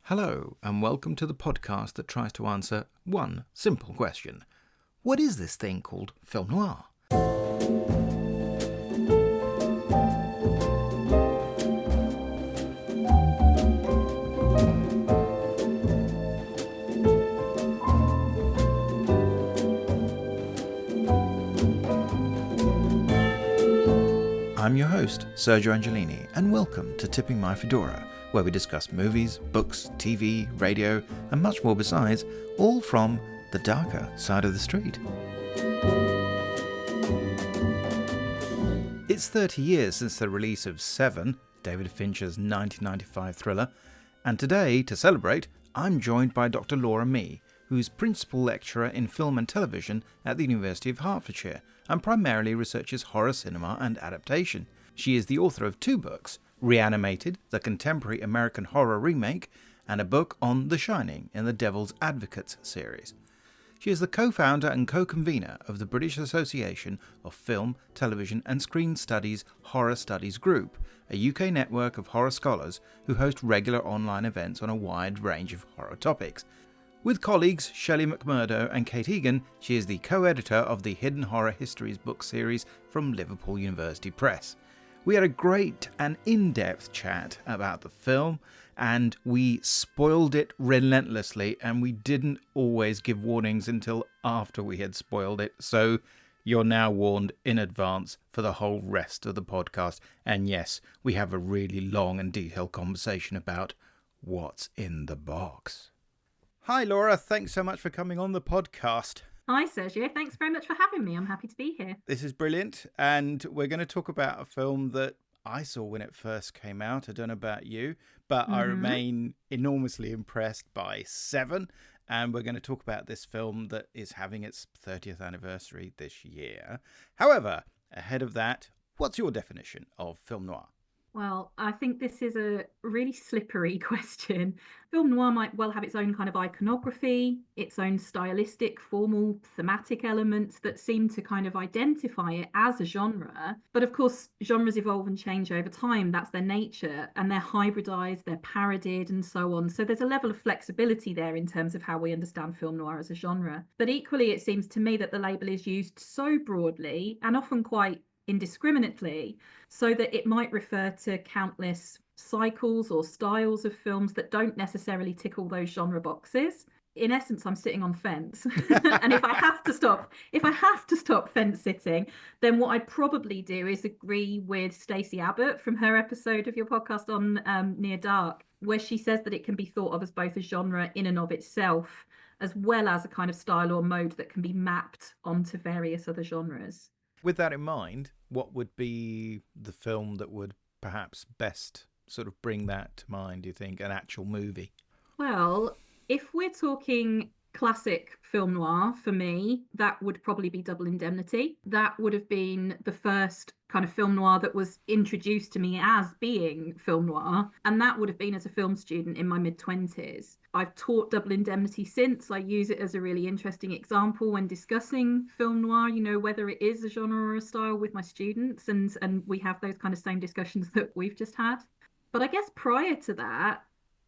Hello, and welcome to the podcast that tries to answer one simple question. What is this thing called film noir? I'm your host, Sergio Angelini, and welcome to Tipping My Fedora, where we discuss movies, books, TV, radio, and much more besides, all from the darker side of the street. It's 30 years since the release of Seven, David Fincher's 1995 thriller, and today, to celebrate, I'm joined by Dr Laura Mee, who's Principal Lecturer in Film and Television at the University of Hertfordshire, and primarily researches horror cinema and adaptation. She is the author of two books, Reanimated, the Contemporary American Horror Remake, and a book on The Shining in the Devil's Advocates series. She is the co-founder and co-convener of the British Association of Film, Television and Screen Studies Horror Studies Group, a UK network of horror scholars who host regular online events on a wide range of horror topics. With colleagues Shelley McMurdo and Kate Egan, she is the co-editor of the Hidden Horror Histories book series from Liverpool University Press. We had a great and in-depth chat about the film, and we spoiled it relentlessly, and we didn't always give warnings until after we had spoiled it, so you're now warned in advance for the whole rest of the podcast. And yes, we have a really long and detailed conversation about what's in the box. Hi Laura, thanks so much for coming on the podcast. Hi Sergio, thanks very much for having me. I'm happy to be here. This is brilliant, and we're going to talk about a film that I saw when it first came out. I don't know about you, but I remain enormously impressed by Seven, and we're going to talk about this film that is having its 30th anniversary this year. However, ahead of that, what's your definition of film noir? Well, I think this is a really slippery question. Film noir might well have its own kind of iconography, its own stylistic, formal, thematic elements that seem to kind of identify it as a genre. But of course, genres evolve and change over time. That's their nature, and they're hybridized, they're parodied, and so on. So there's a level of flexibility there in terms of how we understand film noir as a genre. But equally, it seems to me that the label is used so broadly and often quite indiscriminately, so that it might refer to countless cycles or styles of films that don't necessarily tick all those genre boxes. In essence, I'm sitting on fence. And if I have to stop fence sitting, then what I'd probably do is agree with Stacey Abbott from her episode of your podcast on Near Dark, where she says that it can be thought of as both a genre in and of itself, as well as a kind of style or mode that can be mapped onto various other genres. With that in mind, what would be the film that would perhaps best sort of bring that to mind, do you think, an actual movie? Well, if we're talking classic film noir, for me, that would probably be Double Indemnity. That would have been the first kind of film noir that was introduced to me as being film noir, and that would have been as a film student in my mid-20s. I've taught Double Indemnity since. I use it as a really interesting example when discussing film noir, you know, whether it is a genre or a style with my students, and we have those kind of same discussions that we've just had. But I guess prior to that,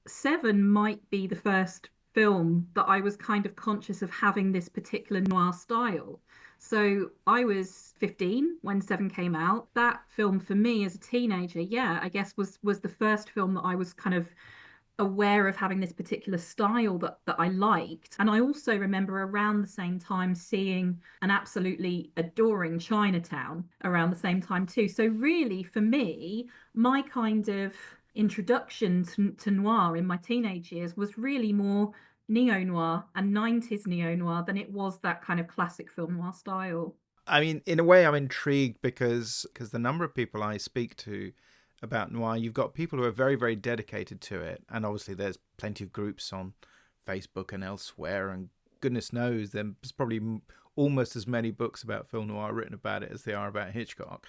Seven might be the first film that I was kind of conscious of having this particular noir style. So I was 15 when Seven came out. That film for me as a teenager, I guess was the first film that I was kind of aware of having this particular style that I liked. And I also remember around the same time seeing and absolutely adoring Chinatown around the same time too. So really for me, my kind of introduction to noir in my teenage years was really more neo-noir and 90s neo-noir than it was that kind of classic film noir style. I mean, in a way, I'm intrigued because the number of people I speak to about noir, you've got people who are very, very dedicated to it. And obviously there's plenty of groups on Facebook and elsewhere. And goodness knows, there's probably almost as many books about film noir written about it as there are about Hitchcock.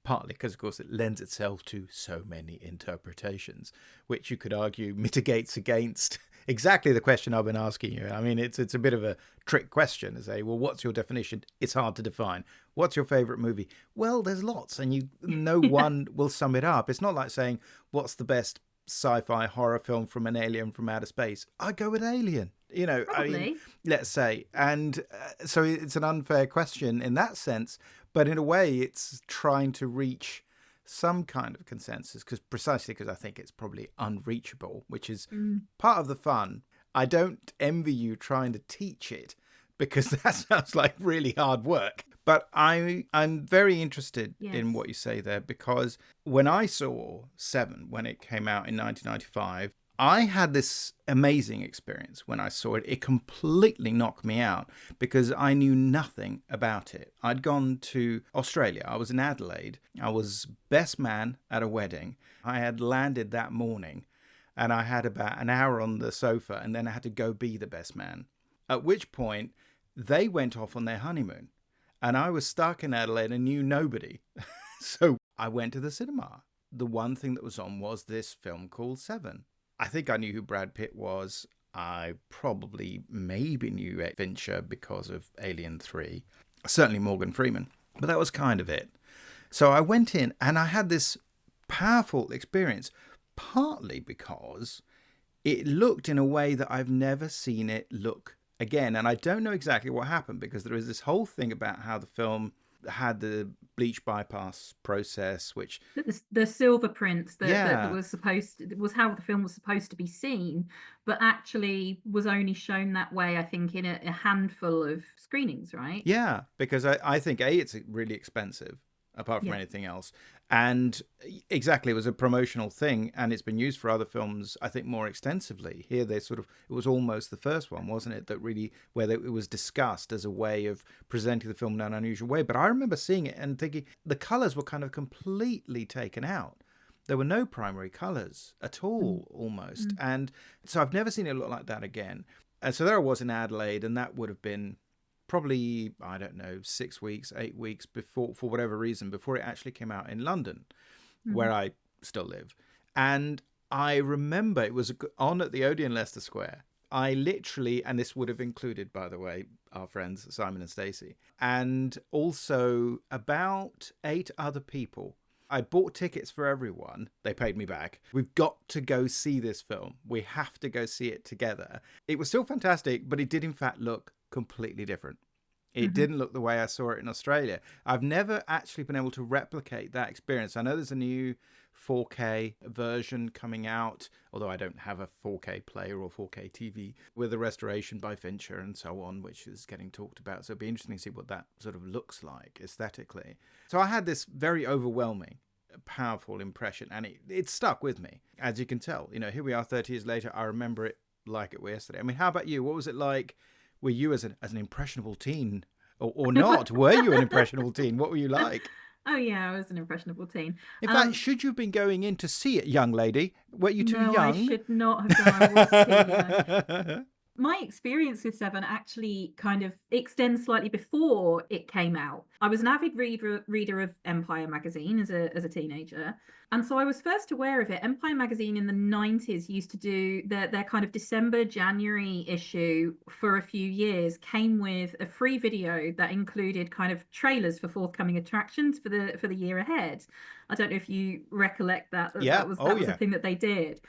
Partly because, of course, it lends itself to so many interpretations, which you could argue mitigates against exactly the question I've been asking you. I mean, it's a bit of a trick question to say, well, what's your definition? It's hard to define. What's your favorite movie? Well, there's lots, and no one will sum it up. It's not like saying, what's the best sci-fi horror film from an alien from outer space, I'd go with Alien. You know, Probably. I mean, let's say. And so it's an unfair question in that sense, but in a way it's trying to reach some kind of consensus, precisely because I think it's probably unreachable, which is part of the fun. I don't envy you trying to teach it, because that sounds like really hard work. But I'm very interested in what you say there, because when I saw Seven, when it came out in 1995, I had this amazing experience when I saw it. It completely knocked me out because I knew nothing about it. I'd gone to Australia. I was in Adelaide. I was best man at a wedding. I had landed that morning and I had about an hour on the sofa, and then I had to go be the best man. At which point they went off on their honeymoon and I was stuck in Adelaide and knew nobody. So I went to the cinema. The one thing that was on was this film called Seven. I think I knew who Brad Pitt was. I probably maybe knew Fincher because of Alien 3. Certainly Morgan Freeman. But that was kind of it. So I went in and I had this powerful experience, partly because it looked in a way that I've never seen it look again. And I don't know exactly what happened, because there is this whole thing about how the film had the bleach bypass process, which the silver prints that was how the film was supposed to be seen, but actually was only shown that way, I think, in a handful of screenings, right? Yeah, because I think it's really expensive apart from anything else, and exactly, it was a promotional thing, and it's been used for other films, I think, more extensively. Here it was almost the first one, wasn't it, that really, where it was discussed as a way of presenting the film in an unusual way. But I remember seeing it and thinking the colours were kind of completely taken out. There were no primary colours at all, almost. And so I've never seen it look like that again. And so there I was in Adelaide, and that would have been probably, I don't know, 6 weeks, 8 weeks before, for whatever reason, before it actually came out in London, where I still live. And I remember it was on at the Odeon Leicester Square. I literally, and this would have included, by the way, our friends Simon and Stacey, and also about 8 other people. I bought tickets for everyone. They paid me back. We've got to go see this film. We have to go see it together. It was still fantastic, but it did in fact look completely different. It didn't look the way I saw it in Australia. I've never actually been able to replicate that experience. I know there's a new 4K version coming out, although I don't have a 4K player or 4K TV, with a restoration by Fincher and so on, which is getting talked about. So it'd be interesting to see what that sort of looks like aesthetically. So I had this very overwhelming, powerful impression, and it stuck with me. As you can tell, you know, here we are 30 years later. I remember it like it was yesterday. I mean, how about you? What was it like? Were you as an impressionable teen, or not? Were you an impressionable teen? What were you like? Oh yeah, I was an impressionable teen. In fact, should you have been going in to see it, young lady? Were you too young? No, I should not have done. I was too young. My experience with Seven actually kind of extends slightly before it came out. I was an avid reader of Empire magazine as a teenager. And so I was first aware of it. Empire magazine in the 90s used to do their kind of December, January issue for a few years, came with a free video that included kind of trailers for forthcoming attractions for the year ahead. I don't know if you recollect that. Yeah. That was a thing that they did.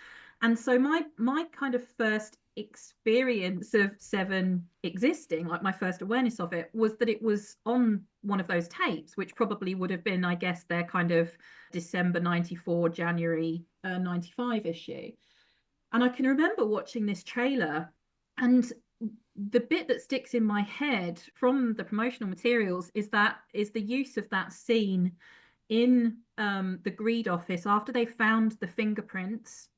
And so my kind of first experience of Seven existing, like my first awareness of it, was that it was on one of those tapes, which probably would have been, I guess, their kind of December 94, January 95 issue. And I can remember watching this trailer, and the bit that sticks in my head from the promotional materials is the use of that scene in the Greed office after they found the fingerprints.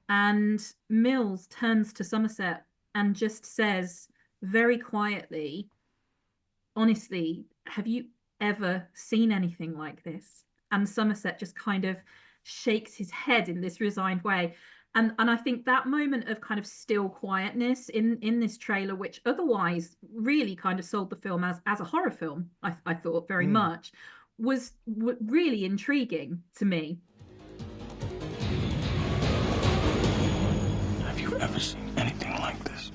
And Mills turns to Somerset and just says very quietly, honestly, have you ever seen anything like this? And Somerset just kind of shakes his head in this resigned way. And I think that moment of kind of still quietness in this trailer, which otherwise really kind of sold the film as a horror film, I thought very much, was really intriguing to me. Have you ever seen anything like this?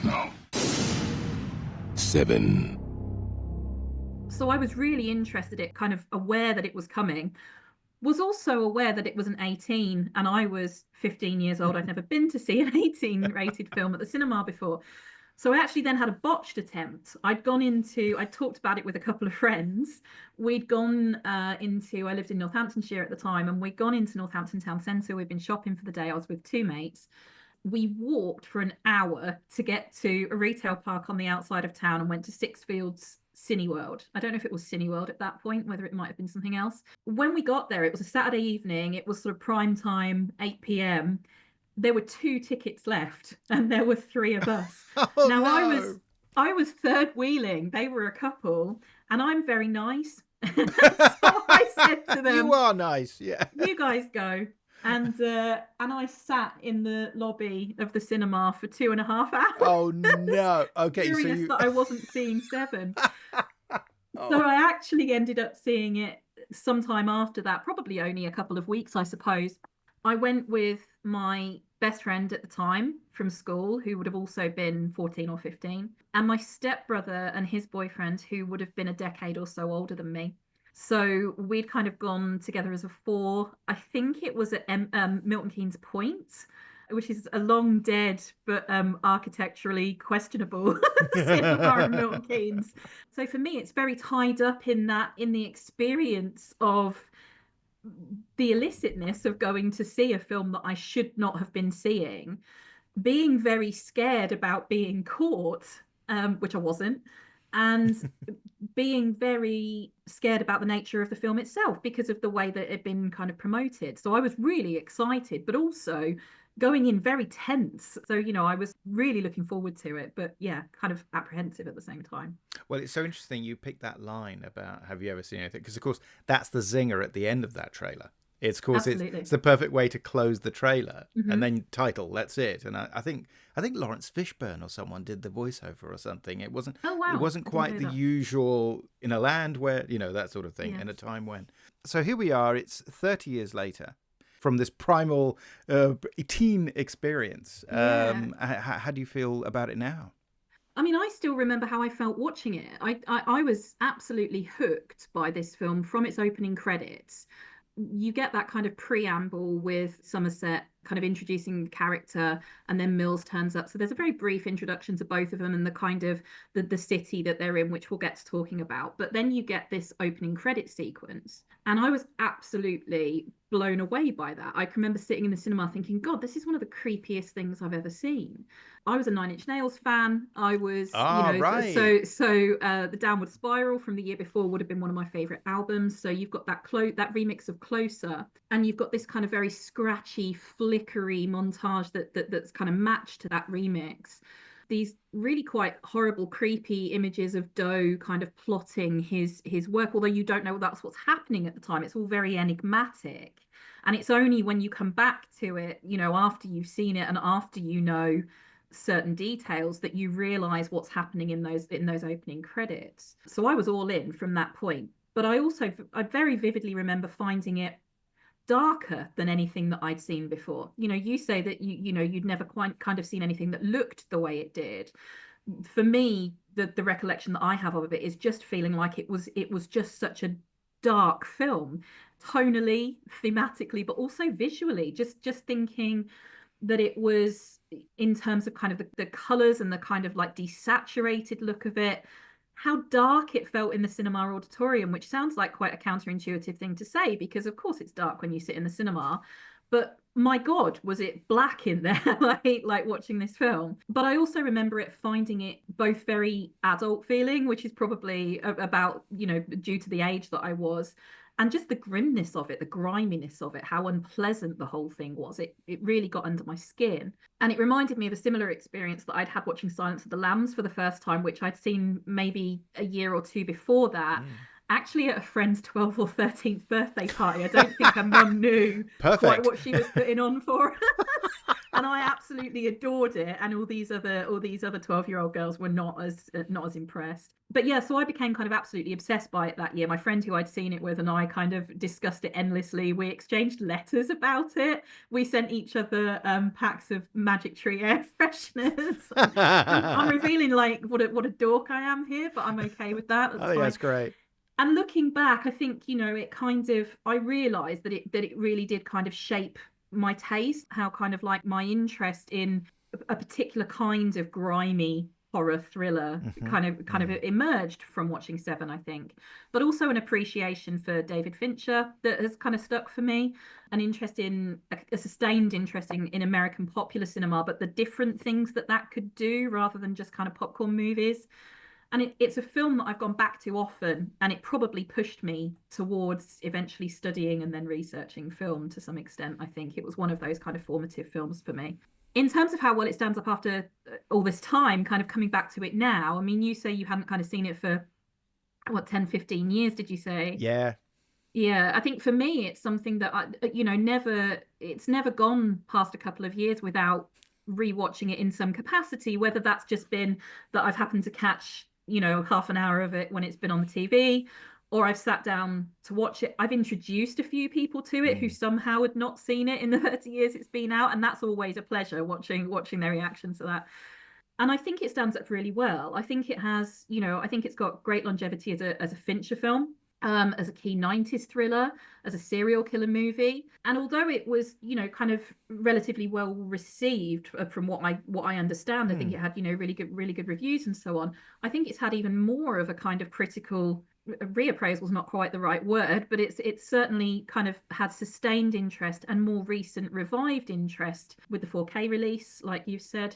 No. Seven. So I was really interested, kind of aware that it was coming, was also aware that it was an 18, and I was 15 years old. I'd never been to see an 18 rated film at the cinema before. So I actually then had a botched attempt. I talked about it with a couple of friends. We'd gone I lived in Northamptonshire at the time, and we'd gone into Northampton town centre. We'd been shopping for the day. I was with two mates. We walked for an hour to get to a retail park on the outside of town and went to Sixfields Cineworld. I don't know if it was Cineworld at that point, whether it might have been something else. When we got there, it was a Saturday evening. It was sort of prime time, 8 p.m. There were 2 tickets left, and there were 3 of us. Oh, now no. I was third wheeling. They were a couple, and I'm very nice. So I said to them, You are nice, yeah. "You guys go." And I sat in the lobby of the cinema for 2.5 hours. Oh no. Okay, so furious you that I wasn't seeing Seven. Oh. So I actually ended up seeing it sometime after that, probably only a couple of weeks, I suppose. I went with my best friend at the time from school, who would have also been 14 or 15, and my stepbrother and his boyfriend, who would have been a decade or so older than me. So we'd kind of gone together as a 4. I think it was at Milton Keynes Point, which is a long dead but architecturally questionable cinema in Milton Keynes. So for me, it's very tied up in the experience of the illicitness of going to see a film that I should not have been seeing, being very scared about being caught, which I wasn't, and being very scared about the nature of the film itself because of the way that it had been kind of promoted. So I was really excited, but also going in very tense. So, I was really looking forward to it, but yeah, kind of apprehensive at the same time. Well, it's so interesting you picked that line about have you ever seen anything? Because, of course, that's the zinger at the end of that trailer. It's, of course, it's the perfect way to close the trailer, and then title, that's it. And I think Lawrence Fishburne or someone did the voiceover or something. It wasn't It wasn't quite the usual in a land where, that sort of thing, in a time when. So here we are, it's 30 years later from this primal teen experience. How do you feel about it now? I mean, I still remember how I felt watching it. I was absolutely hooked by this film from its opening credits. You get that kind of preamble with Somerset kind of introducing the character, and then Mills turns up. So there's a very brief introduction to both of them and the kind of the city that they're in, which we'll get to talking about. But then you get this opening credit sequence, and I was absolutely blown away by that. I can remember sitting in the cinema thinking, God, this is one of the creepiest things I've ever seen. I was a Nine Inch Nails fan. I was, right. So the Downward Spiral from the year before would have been one of my favorite albums. So you've got that remix of Closer, and you've got this kind of very scratchy, flickery montage that's kind of matched to that remix. These really quite horrible, creepy images of Doe kind of plotting his work, although you don't know that's what's happening at the time. It's all very enigmatic. And it's only when you come back to it, after you've seen it and after certain details that you realize what's happening in those opening credits. So I was all in from that point. But I very vividly remember finding it darker than anything that I'd seen before. You say that you'd never quite kind of seen anything that looked the way it did. For me, the recollection that I have of it is just feeling like it was just such a dark film, tonally, thematically, but also visually. Just thinking that it was, in terms of kind of the colors and the kind of like desaturated look of it, how dark it felt in the cinema auditorium, which sounds like quite a counterintuitive thing to say, because of course it's dark when you sit in the cinema, but my God, was it black in there, like watching this film. But I also remember finding it both very adult feeling, which is probably about, due to the age that I was, and just the grimness of it, the griminess of it, how unpleasant the whole thing was. It really got under my skin. And it reminded me of a similar experience that I'd had watching Silence of the Lambs for the first time, which I'd seen maybe a year or two before that. Actually at a friend's 12th or 13th birthday party. I don't think her mum knew quite what she was putting on for us. And I absolutely adored it. And all these other 12-year-old girls were not as impressed. But yeah, so I became kind of absolutely obsessed by it that year. My friend who I'd seen it with and I kind of discussed it endlessly. We exchanged letters about it. We sent each other packs of Magic Tree air fresheners. I'm revealing like what a dork I am here, but I'm okay with that. That's great. And looking back, I think, it kind of, I realized that it really did kind of shape my taste, how kind of like my interest in a particular kind of grimy horror thriller kind of emerged from watching Seven, I think. But also an appreciation for David Fincher that has kind of stuck for me, an interest in a sustained interest in American popular cinema, but the different things that could do rather than just kind of popcorn movies. And it's a film that I've gone back to often, and it probably pushed me towards eventually studying and then researching film to some extent. I think it was one of those kind of formative films for me. In terms of how well it stands up after all this time, kind of coming back to it now, I mean, you say you hadn't kind of seen it for, what, 10, 15 years, did you say? Yeah. Yeah, I think for me, it's something that it's never gone past a couple of years without rewatching it in some capacity, whether that's just been that I've happened to catch, half an hour of it when it's been on the TV, or I've sat down to watch it. I've introduced a few people to it who somehow had not seen it in the 30 years it's been out, and that's always a pleasure watching their reactions to that. And I think it stands up really well. I think it has, I think it's got great longevity as a Fincher film. As a key 90s thriller, as a serial killer movie. And although it was, kind of relatively well received from what I understand, I think it had, really good reviews and so on. I think it's had even more of a kind of critical reappraisal is not quite the right word, but it's certainly kind of had sustained interest and more recent revived interest with the 4K release, like you've said.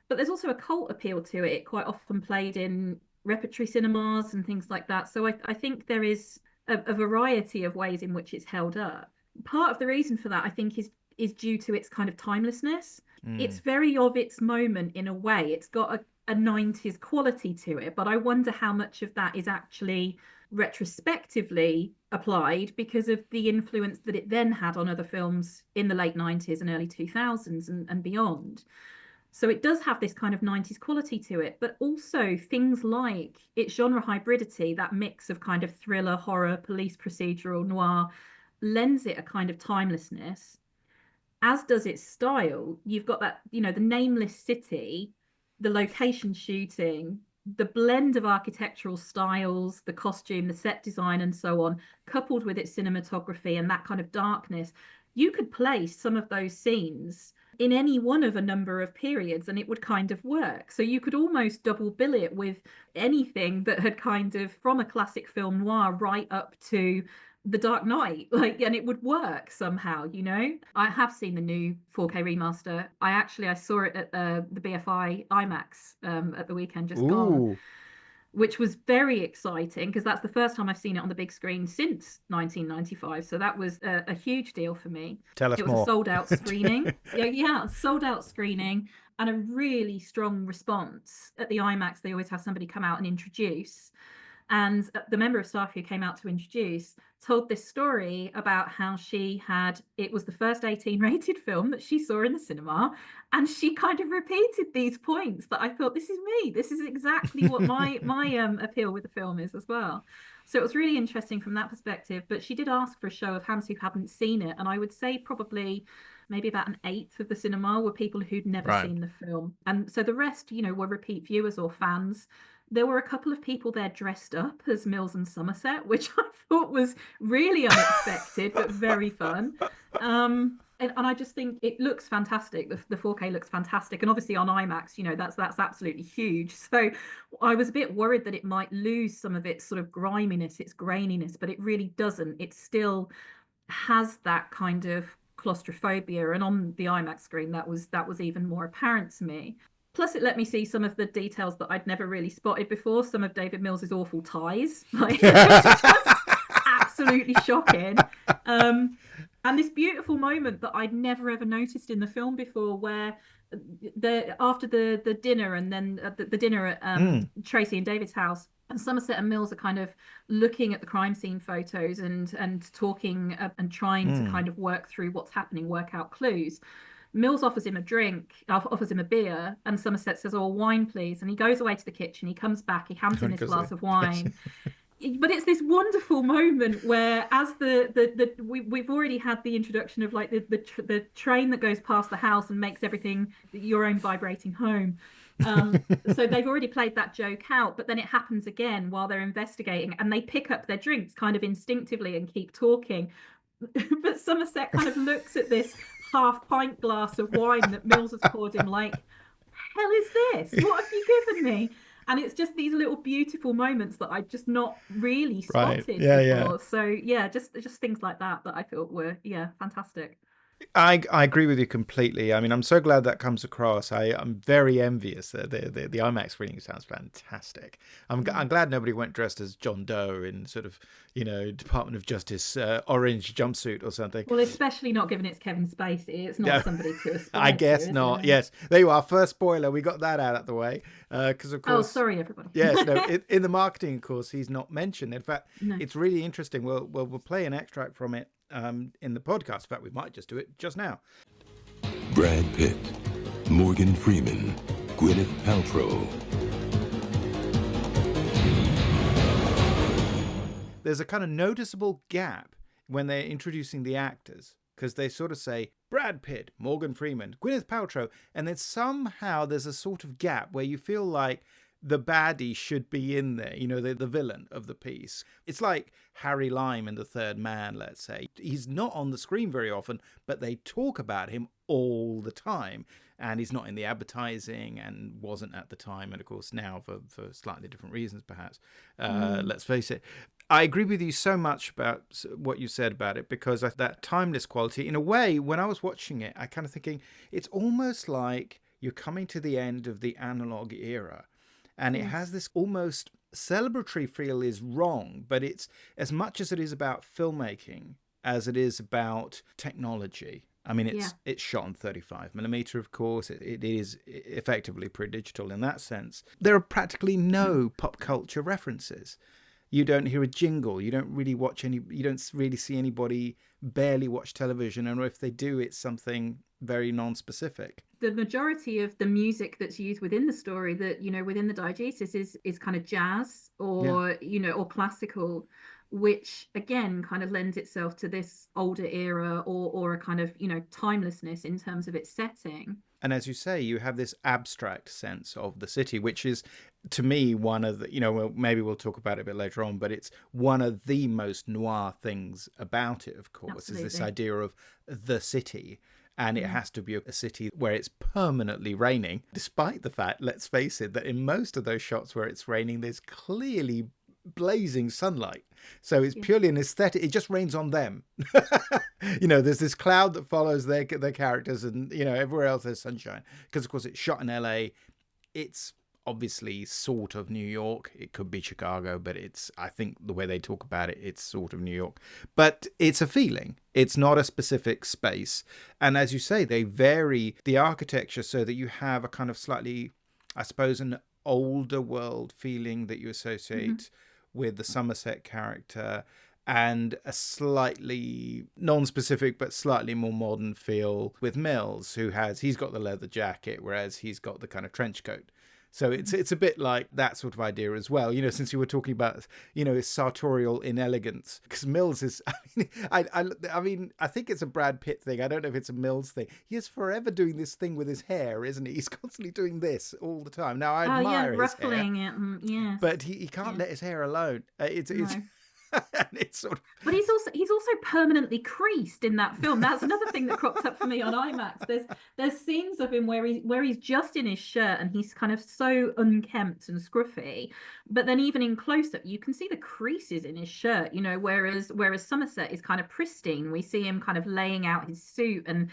But there's also a cult appeal to it. It quite often played in repertory cinemas and things like that. So I think there is a variety of ways in which it's held up. Part of the reason for that, I think, is due to its kind of timelessness. It's very of its moment in a way. It's got a 90s quality to it, but I wonder how much of that is actually retrospectively applied because of the influence that it then had on other films in the late 90s and early 2000s and beyond. So it does have this kind of 90s quality to it, but also things like its genre hybridity, that mix of kind of thriller, horror, police procedural, noir, lends it a kind of timelessness, as does its style. You've got that, the nameless city, the location shooting, the blend of architectural styles, the costume, the set design, and so on, coupled with its cinematography and that kind of darkness. You could place some of those scenes in any one of a number of periods and it would kind of work. So you could almost double bill it with anything that had kind of from a classic film noir right up to The Dark Knight, and it would work somehow. I have seen the new 4K remaster. I saw it at the BFI IMAX at the weekend just gone, which was very exciting because that's the first time I've seen it on the big screen since 1995. So that was a huge deal for me. Tell us more. It was a sold-out screening. Sold-out screening and a really strong response. At the IMAX, they always have somebody come out and introduce. And the member of staff who came out to introduce told this story about how it was the first 18 rated film that she saw in the cinema. And she kind of repeated these points that I thought, this is me. This is exactly what my appeal with the film is as well. So it was really interesting from that perspective. But she did ask for a show of hands who hadn't seen it. And I would say probably maybe about an eighth of the cinema were people who'd never seen the film. And so the rest, were repeat viewers or fans. There were a couple of people there dressed up as Mills and Somerset, which I thought was really unexpected, but very fun. And I just think it looks fantastic. The 4K looks fantastic. And obviously on IMAX, that's absolutely huge. So I was a bit worried that it might lose some of its sort of griminess, its graininess, but it really doesn't. It still has that kind of claustrophobia. And on the IMAX screen, that was even more apparent to me. Plus, it let me see some of the details that I'd never really spotted before. Some of David Mills's awful ties, just absolutely shocking. And this beautiful moment that I'd never ever noticed in the film before, where after the dinner and then the dinner at Tracy and David's house, and Somerset and Mills are kind of looking at the crime scene photos and talking and trying to kind of work through what's happening, work out clues. Mills offers him a beer, and Somerset says, "Oh, wine, please." And he goes away to the kitchen. He comes back. He hands him his glass of wine. But it's this wonderful moment where, as we've already had the introduction of like the train that goes past the house and makes everything your own vibrating home. So they've already played that joke out, but then it happens again while they're investigating, and they pick up their drinks kind of instinctively and keep talking. But Somerset kind of looks at this half pint glass of wine that Mills has poured him like, hell is this? What have you given me? And it's just these little beautiful moments that I'd just not really spotted before. Yeah. So yeah, just things like that I thought were fantastic. I agree with you completely. I mean, I'm so glad that comes across. I'm very envious. The IMAX screening sounds fantastic. I'm glad nobody went dressed as John Doe in sort of, Department of Justice orange jumpsuit or something. Well, especially not given it's Kevin Spacey. It's not somebody to aspire I guess to, not. Yes, there you are. First spoiler. We got that out of the way. Because of course. Oh, sorry, everybody. Yes, no. In the marketing, of course, he's not mentioned. In fact, No. It's really interesting. We'll play an extract from it. In the podcast. In fact, we might just do it just now. Brad Pitt, Morgan Freeman, Gwyneth Paltrow. There's a kind of noticeable gap when they're introducing the actors, because they sort of say Brad Pitt, Morgan Freeman, Gwyneth Paltrow, and then somehow there's a sort of gap where you feel like the baddie should be in there, the villain of the piece. It's like Harry Lime in The Third Man, let's say. He's not on the screen very often, but they talk about him all the time. And he's not in the advertising and wasn't at the time. And of course now for slightly different reasons, perhaps. Let's face it. I agree with you so much about what you said about it, because that timeless quality, in a way, when I was watching it, I kind of thinking it's almost like you're coming to the end of the analog era. And it has this almost celebratory feel is wrong, but it's as much as it is about filmmaking as it is about technology. I mean, it's shot on 35mm, of course. It is effectively pre-digital in that sense. There are practically no pop culture references. You don't hear a jingle. You don't really see anybody barely watch television. And if they do, it's something very non-specific. The majority of the music that's used within the story, that within the diegesis, is kind of jazz or or classical, which again kind of lends itself to this older era or a kind of timelessness in terms of its setting. And as you say, you have this abstract sense of the city, which is, to me, one of the, maybe we'll talk about it a bit later on, but it's one of the most noir things about it, of course. Absolutely. Is this idea of the city. And it has to be a city where it's permanently raining, despite the fact, let's face it, that in most of those shots where it's raining, there's clearly blazing sunlight. So it's purely an aesthetic. It just rains on them. There's this cloud that follows their characters, and, everywhere else there's sunshine. Because, of course, it's shot in LA. It's obviously sort of New York. It could be Chicago, but I think the way they talk about it, it's sort of New York. But it's a feeling. It's not a specific space. And as you say, they vary the architecture so that you have a kind of slightly, I suppose, an older world feeling that you associate with the Somerset character, and a slightly non-specific but slightly more modern feel with Mills, he's got the leather jacket, whereas he's got the kind of trench coat. So it's a bit like that sort of idea as well, since you were talking about, his sartorial inelegance. Because Mills is, I mean, I think it's a Brad Pitt thing. I don't know if it's a Mills thing. He is forever doing this thing with his hair, isn't he? He's constantly doing this all the time. Now, I admire his ruffling hair. It, yes. But he can't let his hair alone. It's and it's sort of... But he's also permanently creased in that film. That's another thing that cropped up for me on IMAX. There's scenes of him where he's just in his shirt and he's kind of so unkempt and scruffy. But then even in close up, you can see the creases in his shirt. Whereas Somerset is kind of pristine. We see him kind of laying out his suit and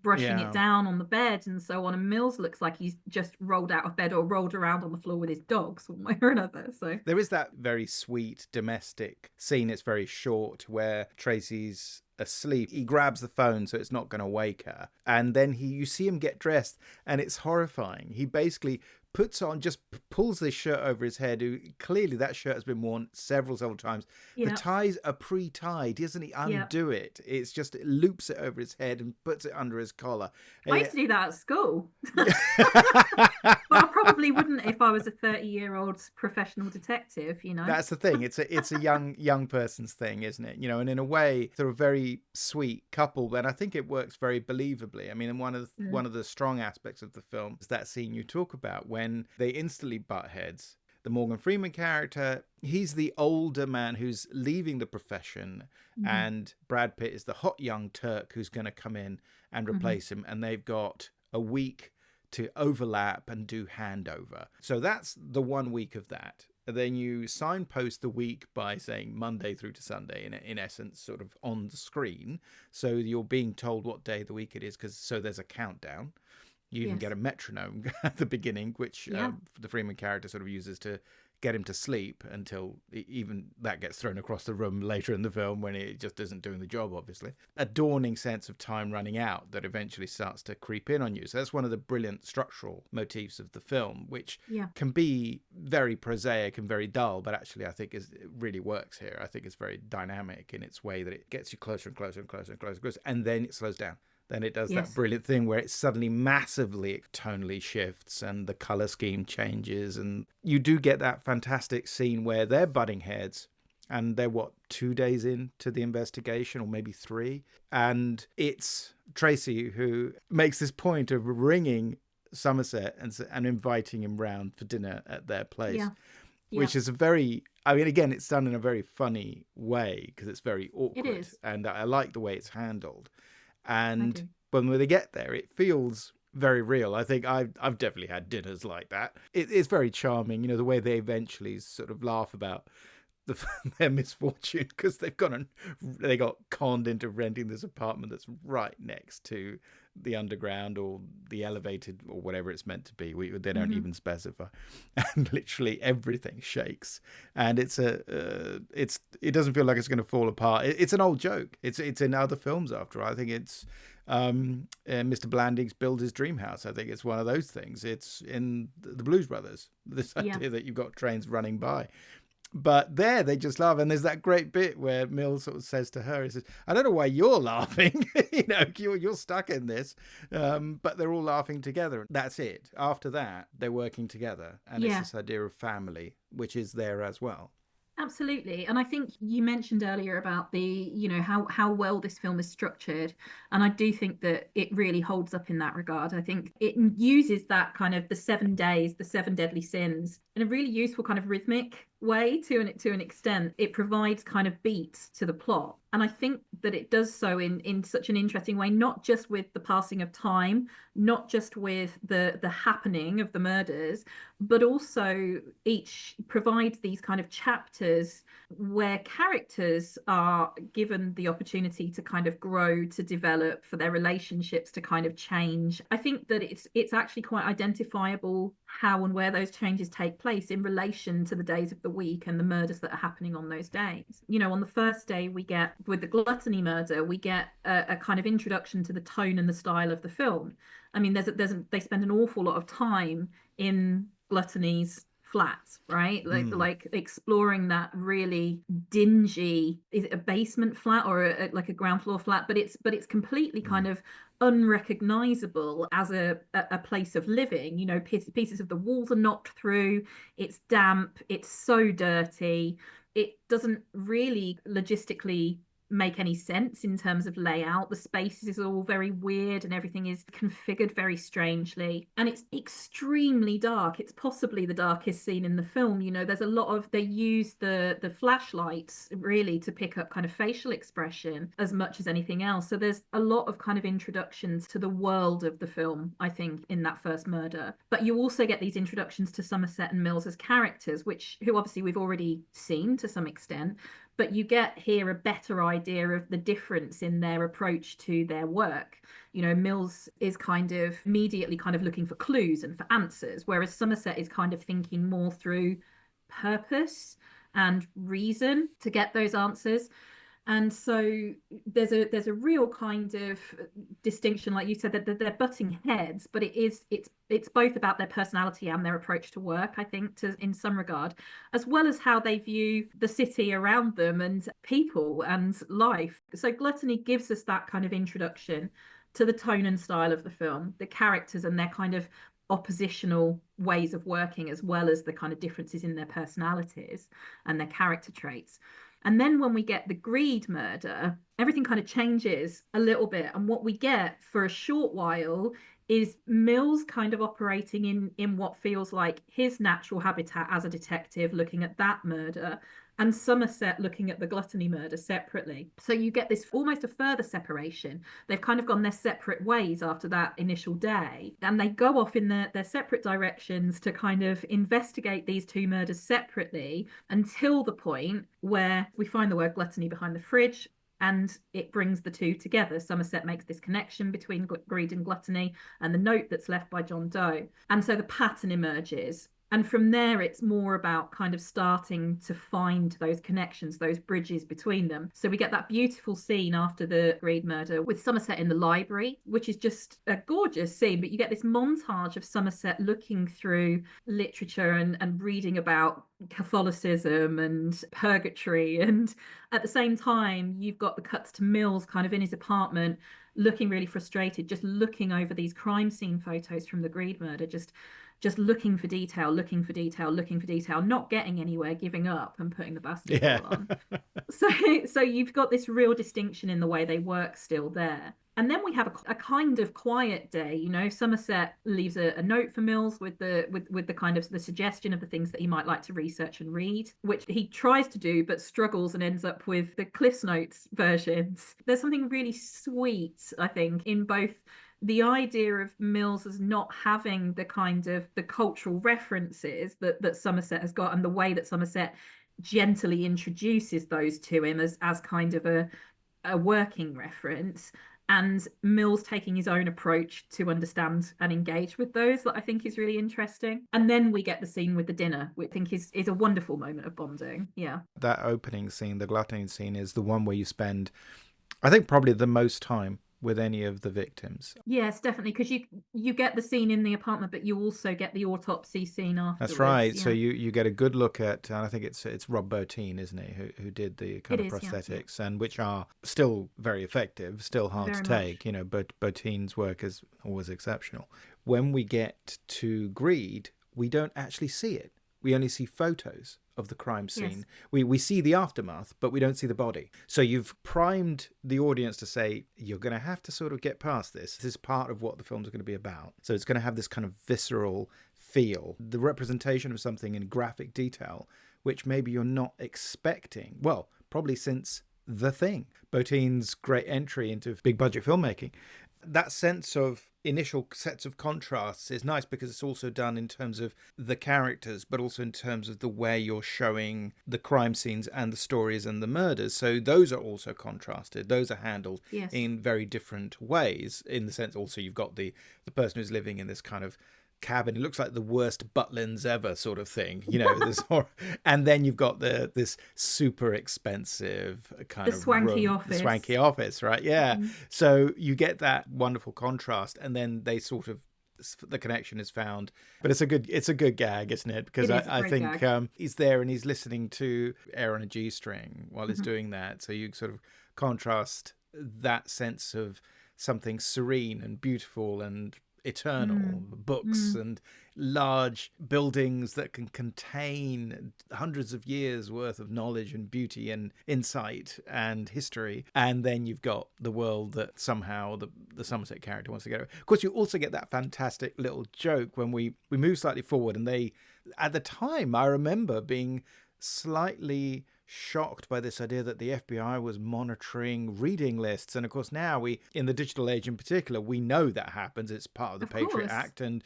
brushing it down on the bed and so on. And Mills looks like he's just rolled out of bed or rolled around on the floor with his dogs one way or another. So there is that very sweet domestic scene. It's very short, where Tracy's asleep. He grabs the phone so it's not going to wake her, and then you see him get dressed, and it's horrifying. He basically pulls this shirt over his head. Clearly that shirt has been worn several times. The ties are pre-tied. Doesn't he undo it? It's just, it loops it over his head and puts it under his collar. I used to do that at school. But I probably wouldn't if I was a 30-year-old professional detective, you know. That's the thing. It's a young person's thing, isn't it? You know, and in a way, they're a very sweet couple, and I think it works very believably. I mean, and one of the strong aspects of the film is that scene you talk about when they instantly butt heads. The Morgan Freeman character, he's the older man who's leaving the profession, and Brad Pitt is the hot young Turk who's going to come in and replace him, and they've got a week to overlap and do handover. So that's the 1 week of that. And then you signpost the week by saying Monday through to Sunday, in essence, sort of on the screen. So you're being told what day of the week it is, so there's a countdown. You even get a metronome at the beginning, which the Freeman character sort of uses to get him to sleep until even that gets thrown across the room later in the film when it just isn't doing the job, obviously. A dawning sense of time running out that eventually starts to creep in on you. So that's one of the brilliant structural motifs of the film, which can be very prosaic and very dull, but actually I think it really works here. I think it's very dynamic in its way that it gets you closer and closer and closer and closer and closer, and then it slows down. Then it does that brilliant thing where it suddenly massively tonally shifts and the color scheme changes. And you do get that fantastic scene where they're butting heads and they're, 2 days into the investigation, or maybe 3. And it's Tracy who makes this point of ringing Somerset and inviting him round for dinner at their place, which is again, it's done in a very funny way because it's very awkward. It is. And I like the way it's handled. And when they get there, it feels very real. I think I've definitely had dinners like that. It's very charming, you know, the way they eventually sort of laugh about their misfortune because they got conned into renting this apartment that's right next to the underground or the elevated or whatever it's meant to be. They don't even specify, and literally everything shakes. And it doesn't feel like it's going to fall apart. It's an old joke. It's in other films after all. I think it's Mr. Blanding's Build His Dream House. I think it's one of those things. It's in the Blues Brothers. This idea that you've got trains running by. But there, they just laugh. And there's that great bit where Mills sort of says to her, he says, I don't know why you're laughing. You know, you're stuck in this. But they're all laughing together. That's it. After that, they're working together. And it's this idea of family, which is there as well. Absolutely. And I think you mentioned earlier about how well this film is structured. And I do think that it really holds up in that regard. I think it uses that kind of the 7 days, the 7 deadly sins in a really useful kind of rhythmic way to an extent. It provides kind of beats to the plot. And I think that it does so in such an interesting way, not just with the passing of time, not just with the happening of the murders, but also each provides these kind of chapters where characters are given the opportunity to kind of grow, to develop, for their relationships to kind of change. I think that it's actually quite identifiable how and where those changes take place in relation to the days of the week and the murders that are happening on those days. You know, on the first day, we get, with the gluttony murder, we get a kind of introduction to the tone and the style of the film. I mean, they spend an awful lot of time in Gluttony's flats, right? Like exploring that really dingy, is it a basement flat or like a ground floor flat? But it's completely kind of unrecognizable as a place of living. You know, pieces of the walls are knocked through. It's damp. It's so dirty. It doesn't really logistically make any sense in terms of layout. The spaces is all very weird and everything is configured very strangely, and it's extremely dark. It's possibly the darkest scene in the film. You know, there's a lot of, they use the flashlights really to pick up kind of facial expression as much as anything else. So there's a lot of kind of introductions to the world of the film, I think, in that first murder. But you also get these introductions to Somerset and Mills as characters, who obviously we've already seen to some extent, but you get here a better idea of the difference in their approach to their work. You know, Mills is kind of immediately kind of looking for clues and for answers, whereas Somerset is kind of thinking more through purpose and reason to get those answers. And so there's a real kind of distinction, like you said, that they're butting heads, but it's both about their personality and their approach to work, I think, in some regard, as well as how they view the city around them and people and life. So Gluttony gives us that kind of introduction to the tone and style of the film, the characters and their kind of oppositional ways of working, as well as the kind of differences in their personalities and their character traits. And then when we get the greed murder, everything kind of changes a little bit. And what we get for a short while is Mills kind of operating in what feels like his natural habitat as a detective, looking at that murder, and Somerset looking at the gluttony murder separately. So you get this almost a further separation. They've kind of gone their separate ways after that initial day, and they go off in their separate directions to kind of investigate these two murders separately, until the point where we find the word gluttony behind the fridge, and it brings the two together. Somerset makes this connection between greed and gluttony and the note that's left by John Doe. And so the pattern emerges. And from there, it's more about kind of starting to find those connections, those bridges between them. So we get that beautiful scene after the greed murder with Somerset in the library, which is just a gorgeous scene. But you get this montage of Somerset looking through literature and reading about Catholicism and purgatory. And at the same time, you've got the cuts to Mills kind of in his apartment, looking really frustrated, just looking over these crime scene photos from the greed murder, just looking for detail, not getting anywhere, giving up and putting the basketball on. So you've got this real distinction in the way they work still there. And then we have a kind of quiet day. You know, Somerset leaves a note for Mills with the kind of the suggestion of the things that he might like to research and read, which he tries to do but struggles and ends up with the Cliff's Notes versions. There's something really sweet, I think, in both the idea of Mills as not having the kind of the cultural references that Somerset has got, and the way that Somerset gently introduces those to him as kind of a working reference, and Mills taking his own approach to understand and engage with those, that I think is really interesting. And then we get the scene with the dinner, which I think is a wonderful moment of bonding. Yeah. That opening scene, the gluttony scene, is the one where you spend, I think, probably the most time with any of the victims. Yes, definitely, because you get the scene in the apartment, but you also get the autopsy scene afterwards. That's right. Yeah. So you get a good look at, and I think it's Rob Bottin, isn't he, who did the kind of prosthetics, and which are still very effective, still hard to take. You know, but Bottin's work is always exceptional. When we get to greed, we don't actually see it. We only see photos of the crime scene. Yes. We see the aftermath, but we don't see the body. So you've primed the audience to say, you're going to have to sort of get past this. This is part of what the film's going to be about. So it's going to have this kind of visceral feel, the representation of something in graphic detail, which maybe you're not expecting. Well, probably since The Thing, Bottin's great entry into big budget filmmaking. That sense of initial sets of contrasts is nice because it's also done in terms of the characters, but also in terms of the way you're showing the crime scenes and the stories and the murders. So those are also contrasted. Those are handled in very different ways, in the sense also you've got the person who's living in this kind of cabin. It looks like the worst Butlins ever sort of thing, you know. This and then you've got this super expensive kind of swanky room, office. The swanky office, right? Yeah. Mm-hmm. So you get that wonderful contrast, and then they sort of, the connection is found. But it's a good gag, isn't it? Because I think he's there and he's listening to Air on a G string while he's doing that. So you sort of contrast that sense of something serene and beautiful and eternal, books and large buildings that can contain hundreds of years worth of knowledge and beauty and insight and history. And then you've got the world that somehow the Somerset character wants to go. Of course, you also get that fantastic little joke when we move slightly forward, and they, at the time, I remember being slightly shocked by this idea that the FBI was monitoring reading lists. And of course now in the digital age in particular, we know that happens. It's part of the Patriot Act. And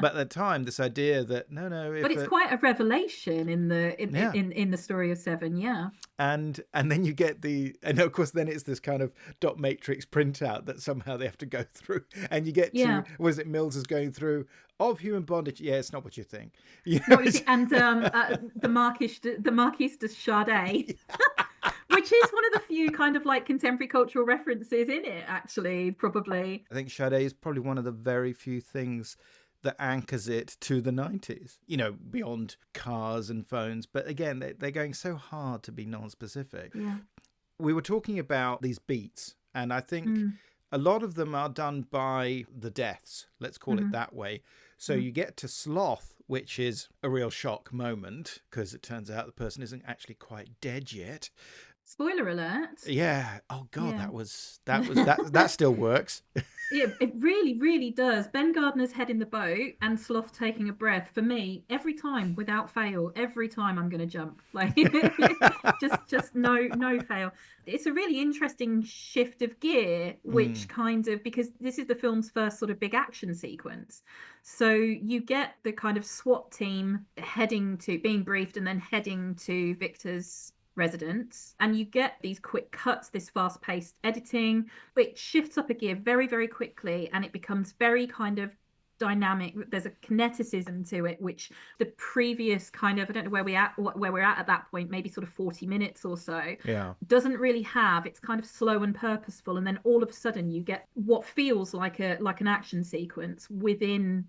but at the time, this idea that but it's quite a revelation in the story of Seven. And then you get and of course then it's this kind of dot matrix printout that somehow they have to go through, and you get to Mills is going through of human bondage. Yeah, it's not what you think. You know, and the Marquis de Sade, which is one of the few kind of like contemporary cultural references in it, actually, probably. I think Sade is probably one of the very few things that anchors it to the 90s, you know, beyond cars and phones. But again, they're going so hard to be non-specific. Yeah. We were talking about these beats, and I think a lot of them are done by the deaths, let's call it that way. So you get to Sloth, which is a real shock moment because it turns out the person isn't actually quite dead yet. Spoiler alert. Yeah. Oh God, Yeah. that still works. Yeah, it really, really does. Ben Gardner's head in the boat and Sloth taking a breath. For me, every time, without fail, every time I'm going to jump. Like, just no fail. It's a really interesting shift of gear, which kind of, because this is the film's first sort of big action sequence. So you get the kind of SWAT team being briefed and then heading to Victor's residence, and you get these quick cuts, this fast-paced editing, which shifts up a gear very, very quickly, and it becomes very kind of dynamic. There's a kineticism to it, which the previous kind of, I don't know where we're at that point, maybe sort of 40 minutes or so, doesn't really have. It's kind of slow and purposeful, and then all of a sudden you get what feels like an action sequence within,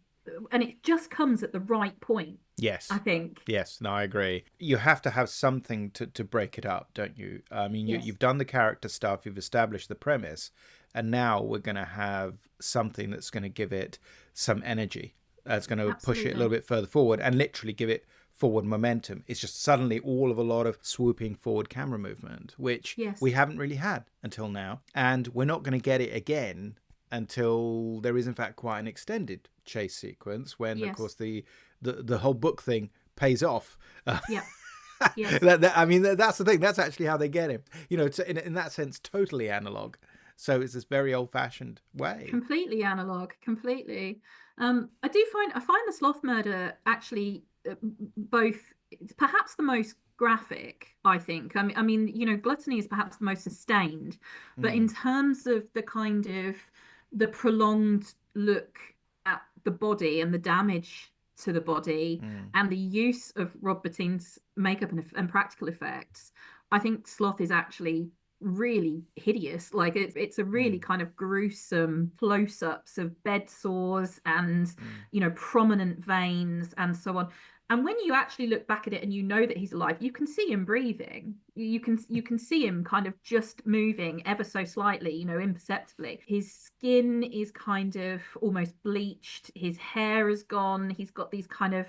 and it just comes at the right point. Yes. I think. Yes, no, I agree. You have to have something to break it up, don't you? I mean, you've done the character stuff, you've established the premise, and now we're going to have something that's going to give it some energy. It's going to push it a little bit further forward and literally give it forward momentum. It's just suddenly all of a lot of swooping forward camera movement, which we haven't really had until now. And we're not going to get it again until there is, in fact, quite an extended chase sequence when, of course, the whole book thing pays off. Yes. I mean, that's the thing. That's actually how they get him. You know, in that sense, totally analog. So it's this very old-fashioned way. Completely analog. Completely. I find the Sloth murder actually both perhaps the most graphic. I think. I mean, you know, Gluttony is perhaps the most sustained, but in terms of the kind of the prolonged look at the body and the damage to the body and the use of Rob Bottin's makeup and practical effects, I think Sloth is actually really hideous. Like it's a really kind of gruesome close-ups of bed sores and you know, prominent veins and so on. And when you actually look back at it and you know that he's alive, you can see him breathing. You can see him kind of just moving ever so slightly, you know, imperceptibly. His skin is kind of almost bleached. His hair is gone. He's got these kind of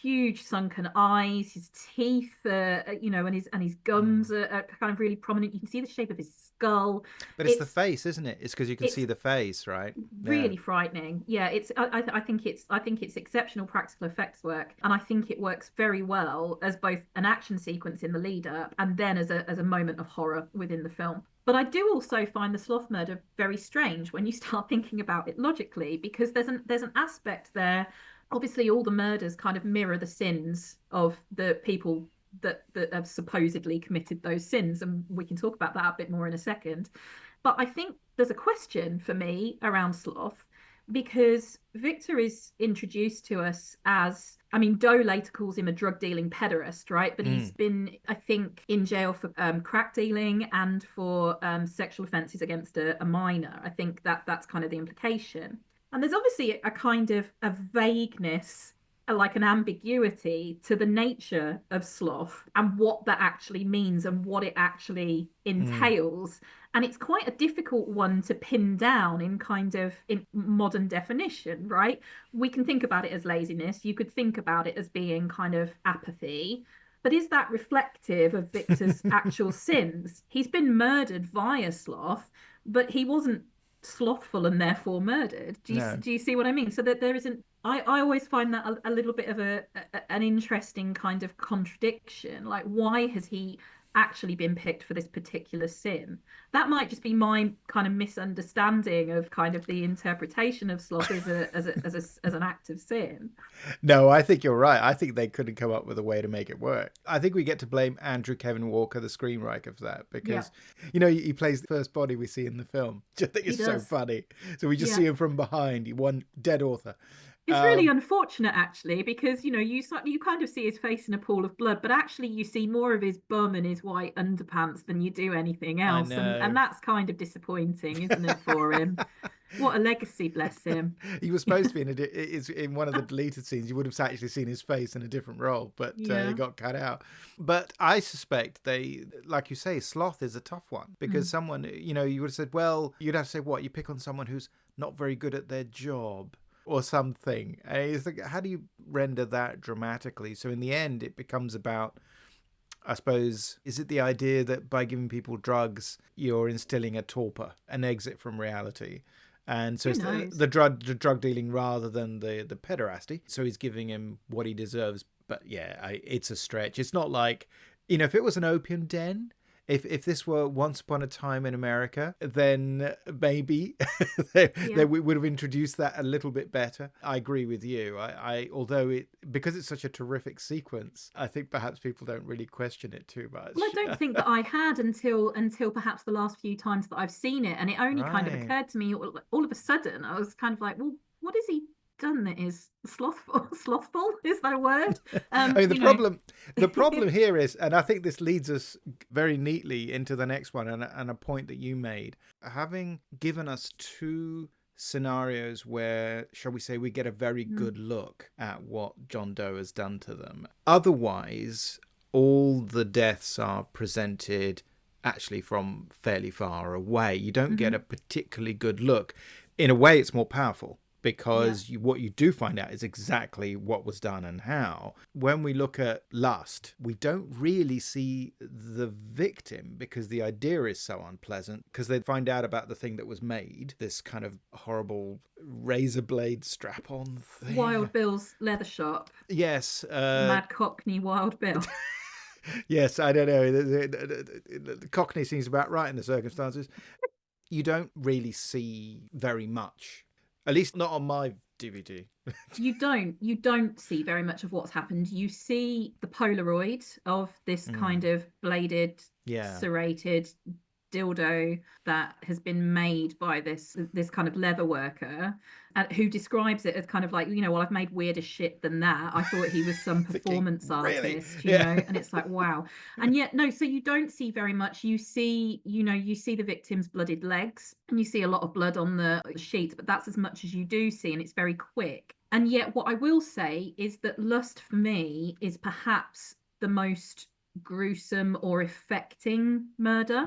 huge sunken eyes. His teeth, you know, and his gums are kind of really prominent. You can see the shape of his skull. But it's the face, isn't it? It's because you can see the face, right? Really frightening. Yeah, I think it's exceptional practical effects work, and I think it works very well as both an action sequence in the lead up and then as a moment of horror within the film. But I do also find the Sloth murder very strange when you start thinking about it logically, because there's an aspect there. Obviously, all the murders kind of mirror the sins of the people that have supposedly committed those sins, and we can talk about that a bit more in a second. But I think there's a question for me around Sloth, because Victor is introduced to us as, I mean, Doe later calls him a drug dealing pederast, right? But he's been, I think, in jail for crack dealing and for sexual offences against a minor. I think that's kind of the implication. And there's obviously a kind of a vagueness, like an ambiguity to the nature of sloth and what that actually means and what it actually entails. And it's quite a difficult one to pin down in modern definition, right? We can think about it as laziness. You could think about it as being kind of apathy. But is that reflective of Victor's actual sins? He's been murdered via sloth, but he wasn't slothful and therefore murdered. Do you see what I mean? So that there isn't. I always find that a little bit of an interesting kind of contradiction. Like, why has he actually been picked for this particular sin? That might just be my kind of misunderstanding of kind of the interpretation of sloth as an act of sin. No, I think you're right. I think they couldn't come up with a way to make it work. I think we get to blame Andrew Kevin Walker, the screenwriter, for that, because you know, he plays the first body we see in the film, which I think is so funny. So we just see him from behind, one dead author. It's really unfortunate, actually, because, you know, you kind of see his face in a pool of blood, but actually you see more of his bum and his white underpants than you do anything else. And that's kind of disappointing, isn't it, for him? What a legacy, bless him. He was supposed to be in one of the deleted scenes. You would have actually seen his face in a different role, but Yeah. it got cut out. But I suspect they, like you say, sloth is a tough one because someone, you would have said, well, you'd have to say, what? You pick on someone who's not very good at their job or something. And it's like, how do you render that dramatically? So in the end, it becomes about, I suppose, is it the idea that by giving people drugs, you're instilling a torpor, an exit from reality? And so it's the drug dealing rather than the pederasty. So he's giving him what he deserves. But yeah, it's a stretch. It's not like, if it was an opium den, if this were Once Upon a Time in America, then maybe we would have introduced that a little bit better. I agree with you. Although because it's such a terrific sequence, I think perhaps people don't really question it too much. Well, I don't think that I had until perhaps the last few times that I've seen it, and it only kind of occurred to me all of a sudden. I was kind of like, well, what has he done that is slothful? Is that a word? I mean, the problem here is, and I think this leads us very neatly into the next one, and a point that you made, having given us two scenarios where, shall we say, we get a very good look at what John Doe has done to them. Otherwise, all the deaths are presented actually from fairly far away. You don't get a particularly good look. In a way, it's more powerful, because what you do find out is exactly what was done and how. When we look at Lust, we don't really see the victim because the idea is so unpleasant, because they find out about the thing that was made, this kind of horrible razor blade strap-on thing. Wild Bill's leather shop. Yes. Mad Cockney Wild Bill. Yes, I don't know. The Cockney seems about right in the circumstances. You don't really see very much. At least not on my DVD. You don't see very much of what's happened. You see the Polaroid of this kind of bladed, serrated dildo that has been made by this kind of leather worker, who describes it as kind of like, well, I've made weirder shit than that. I thought he was some performance artist, you know, and it's like, wow. And yet, no, so you don't see very much. You see the victim's blooded legs, and you see a lot of blood on the sheets, but that's as much as you do see, and it's very quick. And yet what I will say is that Lust for me is perhaps the most gruesome or affecting murder.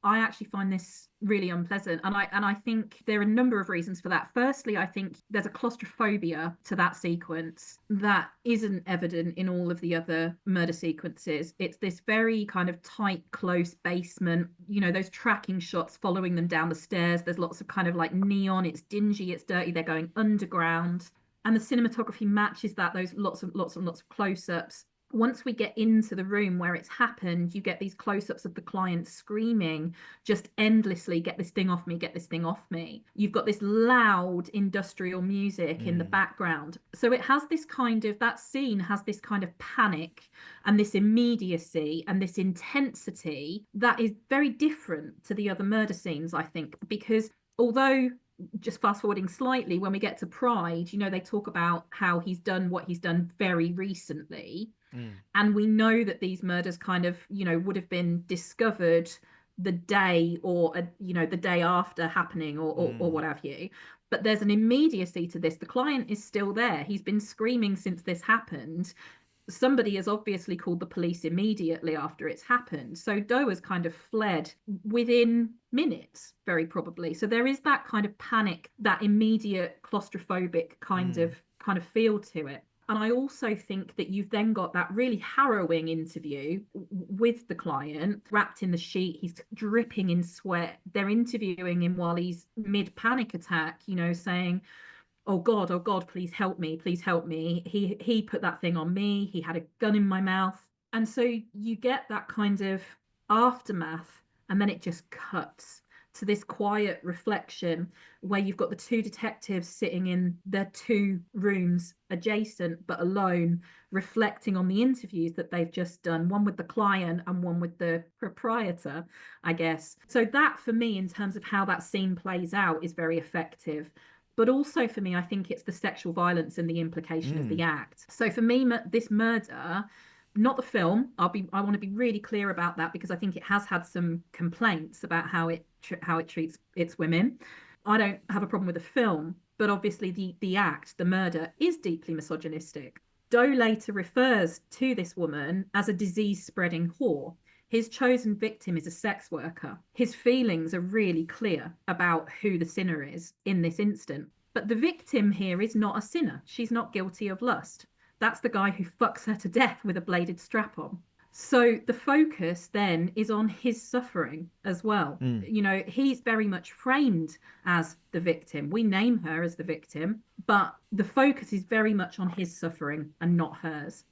I actually find this really unpleasant, and I think there are a number of reasons for that. Firstly, I think there's a claustrophobia to that sequence that isn't evident in all of the other murder sequences. It's this very kind of tight, close basement, those tracking shots following them down the stairs. There's lots of kind of like neon. It's dingy, it's dirty, they're going underground, and the cinematography matches that. Those lots of close-ups. Once we get into the room where it's happened, you get these close-ups of the client screaming just endlessly, get this thing off me, get this thing off me. You've got this loud industrial music in the background. So it has this kind of, that scene has this kind of panic and this immediacy and this intensity that is very different to the other murder scenes, I think, because although, just fast forwarding slightly, when we get to Pride, they talk about how he's done what he's done very recently. And we know that these murders kind of, would have been discovered the day or, the day after happening or what have you. But there's an immediacy to this. The client is still there. He's been screaming since this happened. Somebody has obviously called the police immediately after it's happened. So Doe has kind of fled within minutes, very probably. So there is that kind of panic, that immediate claustrophobic kind of feel to it. And I also think that you've then got that really harrowing interview with the client, wrapped in the sheet. He's dripping in sweat. They're interviewing him while he's mid-panic attack, saying, oh God, please help me, please help me. He put that thing on me. He had a gun in my mouth. And so you get that kind of aftermath, and then it just cuts to this quiet reflection where you've got the two detectives sitting in their two rooms adjacent but alone, reflecting on the interviews that they've just done, one with the client and one with the proprietor, I guess. So that, for me, in terms of how that scene plays out, is very effective. But also for me, I think it's the sexual violence and the implication of the act. So for me, this murder, not the film, I want to be really clear about that, because I think it has had some complaints about how it treats its women. I don't have a problem with the film, but obviously the act, the murder, is deeply misogynistic. Doe later refers to this woman as a disease-spreading whore. His chosen victim is a sex worker. His feelings are really clear about who the sinner is in this instant. But the victim here is not a sinner. She's not guilty of lust. That's the guy who fucks her to death with a bladed strap on. So the focus then is on his suffering as well. You know, he's very much framed as the victim. We name her as the victim, but the focus is very much on his suffering and not hers.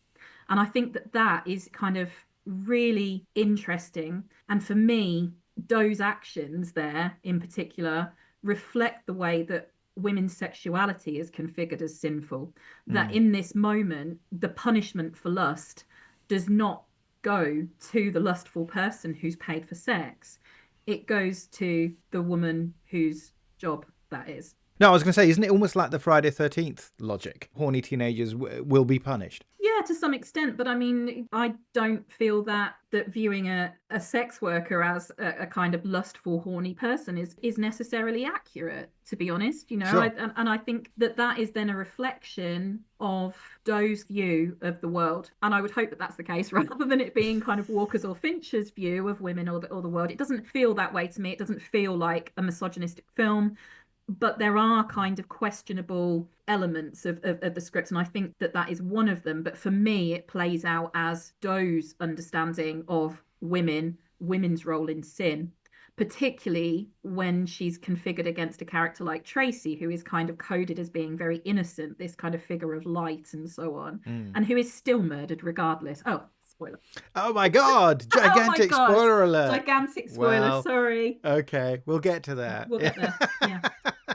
And I think that that is kind of really interesting. And for me, Doe's actions there in particular reflect the way that women's sexuality is configured as sinful. That in this moment, the punishment for lust does not go to the lustful person who's paid for sex. It goes to the woman whose job that is. No, I was going to say, isn't it almost like the Friday 13th logic? Horny teenagers will be punished. Yeah, to some extent, but I mean, I don't feel that viewing a sex worker as a kind of lustful, horny person is necessarily accurate, to be honest. You know, Sure. and I think that is then a reflection of Doe's view of the world, and I would hope that that's the case rather than it being kind of Walker's or Fincher's view of women or the world. It doesn't feel that way to me. It doesn't feel like a misogynistic film. But there are kind of questionable elements of the script, and I think that is one of them. But for me, it plays out as Doe's understanding of women's role in sin, particularly when she's configured against a character like Tracy, who is kind of coded as being very innocent, this kind of figure of light and so on, and who is still murdered regardless. Oh, spoiler. Oh my God! Gigantic Oh my God. spoiler alert. Gigantic spoiler, Well, sorry. Okay, we'll get to that. We'll get there. Yeah.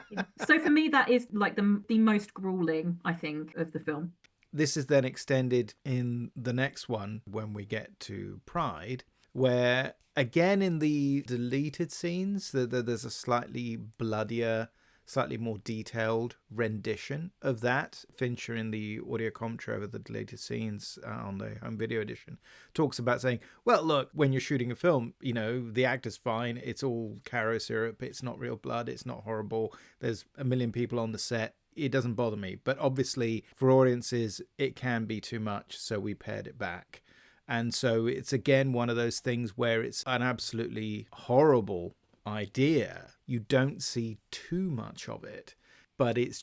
Yeah. So for me, that is like the most grueling, I think, of the film. This is then extended in the next one when we get to Pride, where again in the deleted scenes there's a slightly bloodier, slightly more detailed rendition of that. Fincher, in the audio commentary over the deleted scenes on the home video edition, talks about saying, well, look, when you're shooting a film, you know, the actor's fine. It's all Caro syrup. It's not real blood. It's not horrible. There's a million people on the set. It doesn't bother me. But obviously, for audiences, it can be too much. So we pared it back. And so it's, again, one of those things where it's an absolutely horrible idea. You don't see too much of it, but it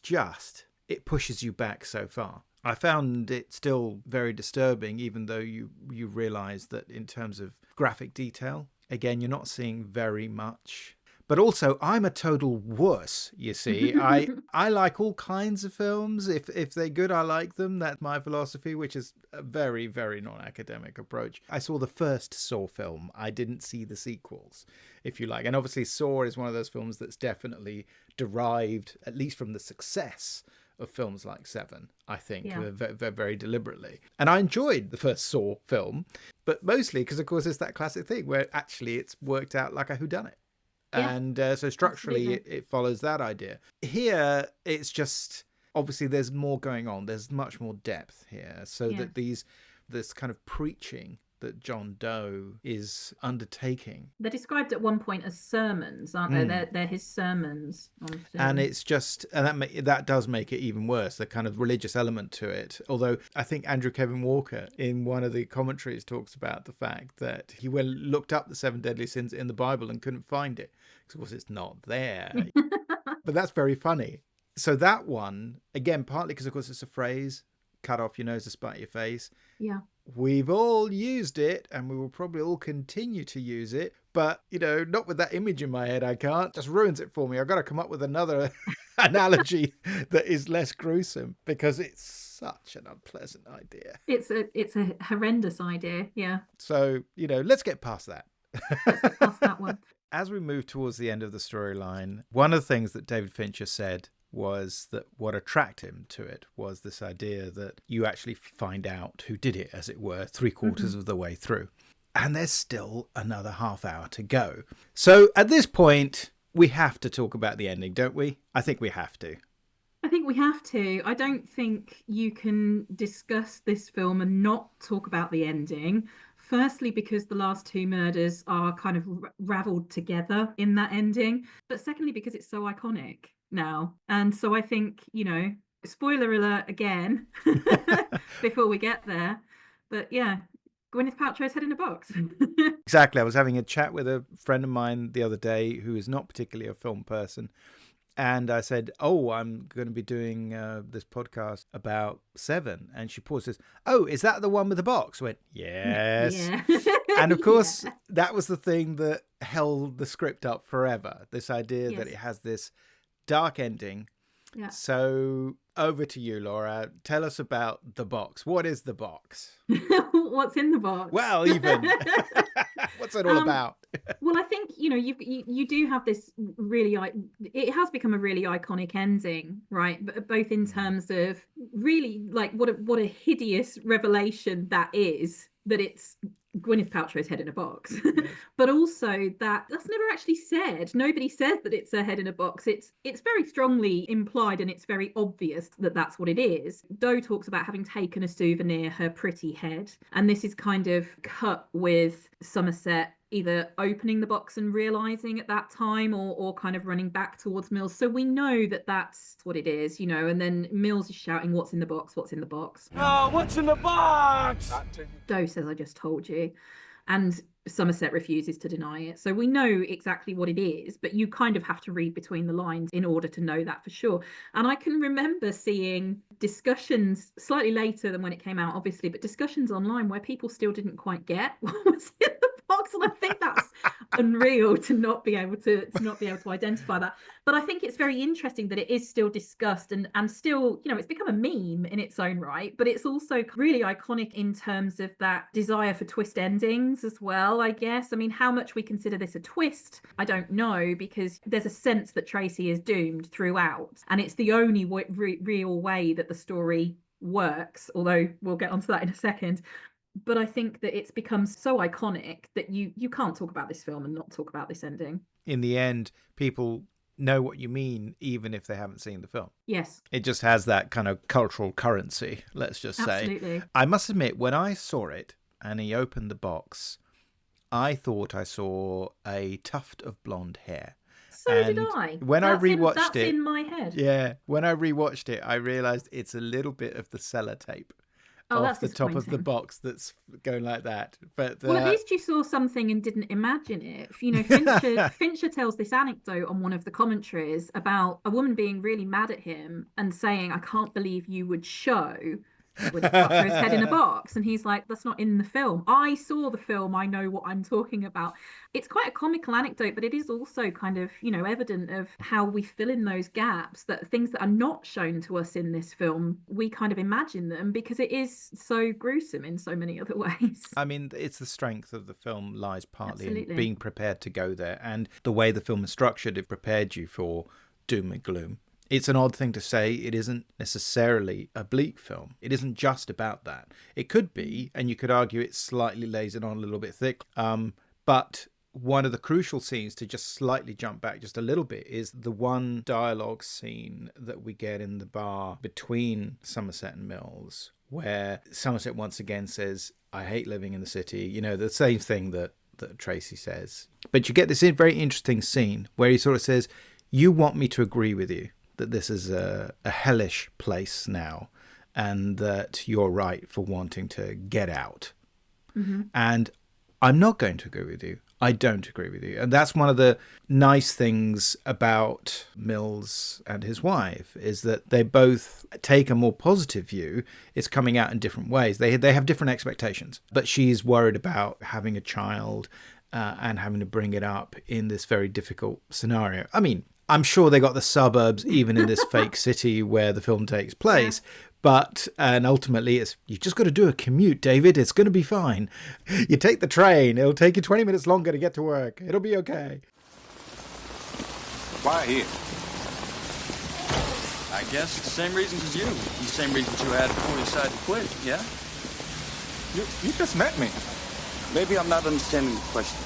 pushes you back so far. I found it still very disturbing, even though you realize that in terms of graphic detail, again, you're not seeing very much. But also, I'm a total wuss, you see. I like all kinds of films. If they're good, I like them. That's my philosophy, which is a very, very non-academic approach. I saw the first Saw film. I didn't see the sequels, if you like. And obviously, Saw is one of those films that's definitely derived, at least from the success of films like Seven, I think, very, very deliberately. And I enjoyed the first Saw film, but mostly because, of course, it's that classic thing where actually it's worked out like a whodunit. Yeah, and so structurally it follows that idea. Here it's just, obviously there's more going on. There's much more depth here, so that this kind of preaching that John Doe is undertaking. They're described at one point as sermons, aren't they? They're his sermons. And it's just, and that does make it even worse, the kind of religious element to it. Although I think Andrew Kevin Walker in one of the commentaries talks about the fact that he looked up the 7 deadly sins in the Bible and couldn't find it. Because of course it's not there. But that's very funny. So that one, again, partly because of course it's a phrase, cut off your nose to spite your face. Yeah. We've all used it and we will probably all continue to use it. But, you know, not with that image in my head, I can't. Just ruins it for me. I've got to come up with another analogy that is less gruesome because it's such an unpleasant idea. It's a horrendous idea, yeah. So, you know, let's get past that. Let's get past that one. As we move towards the end of the storyline, one of the things that David Fincher said was that what attracted him to it was this idea that you actually find out who did it, as it were, 3/4 of the way through. And there's still another half hour to go. So at this point, we have to talk about the ending, don't we? I think we have to. I think we have to. I don't think you can discuss this film and not talk about the ending Firstly, because the last two murders are kind of raveled together in that ending. But secondly, because it's so iconic now. And so I think, spoiler alert again, before we get there. But yeah, Gwyneth Paltrow's head in a box. Exactly. I was having a chat with a friend of mine the other day who is not particularly a film person. And I said, I'm going to be doing this podcast about Seven. And she paused and says, is that the one with the box? I went, yes. Yeah. And of course, that was the thing that held the script up forever. This idea that it has this dark ending. Yeah. So over to you, Laura. Tell us about the box. What is the box? What's in the box? Well, even. What's it all about? Well, I think, you do have this really, it has become a really iconic ending, right? But both in terms of really like what a hideous revelation that is, that it's Gwyneth Paltrow's head in a box. Yes. But also that's never actually said. Nobody says that it's a head in a box. It's very strongly implied, and it's very obvious that that's what it is. Doe talks about having taken a souvenir, her pretty head, and this is kind of cut with Somerset either opening the box and realizing at that time, or kind of running back towards Mills. So we know that that's what it is, and then Mills is shouting, "What's in the box? What's in the box?" Oh, what's in the box? Doe says, "I just told you." And Somerset refuses to deny it. So we know exactly what it is, but you kind of have to read between the lines in order to know that for sure. And I can remember seeing discussions slightly later than when it came out, obviously, but discussions online where people still didn't quite get what was in the box. And I think that's unreal to not be able to identify that. But I think it's very interesting that it is still discussed and still, it's become a meme in its own right, but it's also really iconic in terms of that desire for twist endings as well, I guess. I mean, how much we consider this a twist, I don't know, because there's a sense that Tracy is doomed throughout, and it's the only real way that the story works, although we'll get onto that in a second. But I think that it's become so iconic that you can't talk about this film and not talk about this ending. In the end, people know what you mean, even if they haven't seen the film. Yes. It just has that kind of cultural currency, let's just say. Absolutely. I must admit, when I saw it and he opened the box, I thought I saw a tuft of blonde hair. So did I. When I rewatched that's in my head. Yeah, when I rewatched it, I realised it's a little bit of the sellotape. Off the top of the box that's going like that. But well, at least you saw something and didn't imagine it. Fincher tells this anecdote on one of the commentaries about a woman being really mad at him and saying, "I can't believe you would show with his head in a box." And he's like, "That's not in the film. I saw the film. I know what I'm talking about." It's quite a comical anecdote, but it is also kind of, evident of how we fill in those gaps, that things that are not shown to us in this film, we kind of imagine them because it is so gruesome in so many other ways. I mean, it's the strength of the film lies partly Absolutely. in being prepared to go there, and the way the film is structured, it prepared you for doom and gloom. It's an odd thing to say. It isn't necessarily a bleak film. It isn't just about that. It could be, and you could argue it slightly lays it on a little bit thick. But one of the crucial scenes, to just slightly jump back just a little bit, is the one dialogue scene that we get in the bar between Somerset and Mills, where Somerset once again says, "I hate living in the city." The same thing that Tracy says. But you get this very interesting scene where he sort of says, "You want me to agree with you that this is a hellish place now, and that you're right for wanting to get out." Mm-hmm. And I'm not going to agree with you. I don't agree with you. And that's one of the nice things about Mills and his wife, is that they both take a more positive view. It's coming out in different ways. They have different expectations, but she's worried about having a child and having to bring it up in this very difficult scenario. I mean, I'm sure they got the suburbs even in this fake city where the film takes place. Yeah. And ultimately, you just got to do a commute, David. It's going to be fine. You take the train. It'll take you 20 minutes longer to get to work. It'll be okay. Why here? I guess the same reasons as you. The same reasons you had before you decided to quit, yeah? You just met me. Maybe I'm not understanding the question.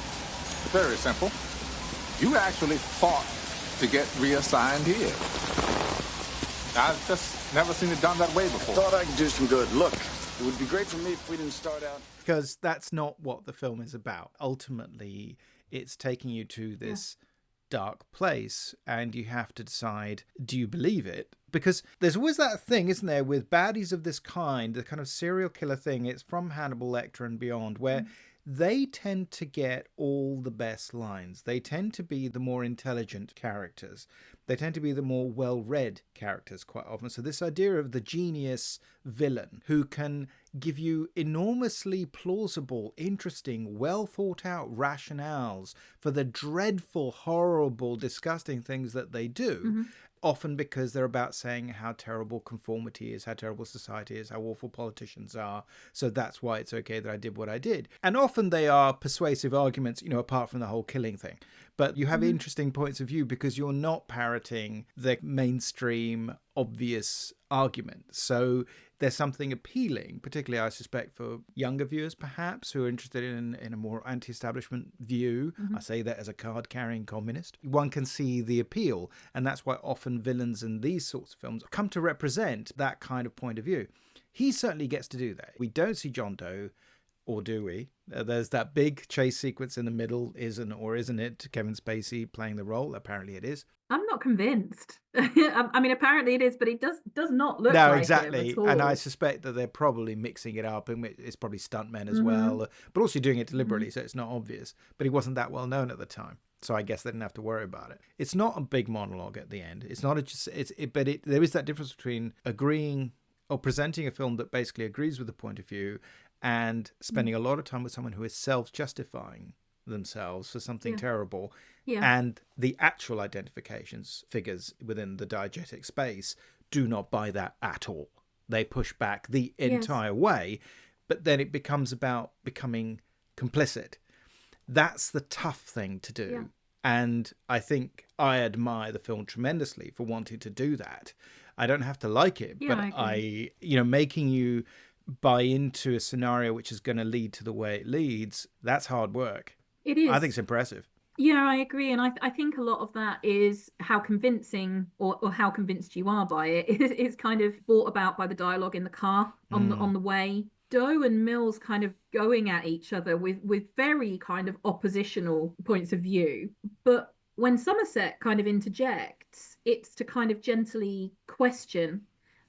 Very simple. You actually fought to get reassigned here. I've just never seen it done that way before. Thought I could do some good. Look, It would be great for me if we didn't start out. Because that's not what the film is about. Ultimately, it's taking you to this dark place, and you have to decide, do you believe it? Because there's always that thing, isn't there, with baddies of this kind, the kind of serial killer thing, it's from Hannibal Lecter and beyond, where they tend to get all the best lines. They tend to be the more intelligent characters. They tend to be the more well-read characters quite often. So this idea of the genius villain who can give you enormously plausible, interesting, well-thought-out rationales for the dreadful, horrible, disgusting things that they do, often because they're about saying how terrible conformity is, how terrible society is, how awful politicians are. So that's why it's okay that I did what I did. And often they are persuasive arguments, you know, apart from the whole killing thing. But you have interesting points of view because you're not parroting the mainstream, obvious argument. So there's something appealing, particularly, I suspect, for younger viewers, perhaps, who are interested in a more anti-establishment view. I say that as a card-carrying communist. One can see the appeal, and that's why often villains in these sorts of films come to represent that kind of point of view. He certainly gets to do that. We don't see John Doe, or do we? There's that big chase sequence in the middle, isn't it Kevin Spacey playing the role? Apparently it is. I'm not convinced. I mean, apparently it is, but it does not look no, like exactly. him at all. And I suspect that they're probably mixing it up, and it's probably stuntmen as well, but also doing it deliberately, so it's not obvious. But he wasn't that well known at the time, so I guess they didn't have to worry about it. It's not a big monologue at the end. It's not there is that difference between agreeing or presenting a film that basically agrees with the point of view and spending a lot of time with someone who is self-justifying themselves for something terrible, and the actual identifications figures within the diegetic space do not buy that at all. They push back the entire way, but then it becomes about becoming complicit. That's the tough thing to do. And I think I admire the film tremendously for wanting to do that. I don't have to like it, but I making you buy into a scenario which is going to lead to the way it leads, that's hard work. It is. I think it's impressive. Yeah, I agree. And I think a lot of that is how convincing or how convinced you are by it is kind of brought about by the dialogue in the car on the way. Doe and Mills kind of going at each other with very kind of oppositional points of view. But when Somerset kind of interjects, it's to kind of gently question.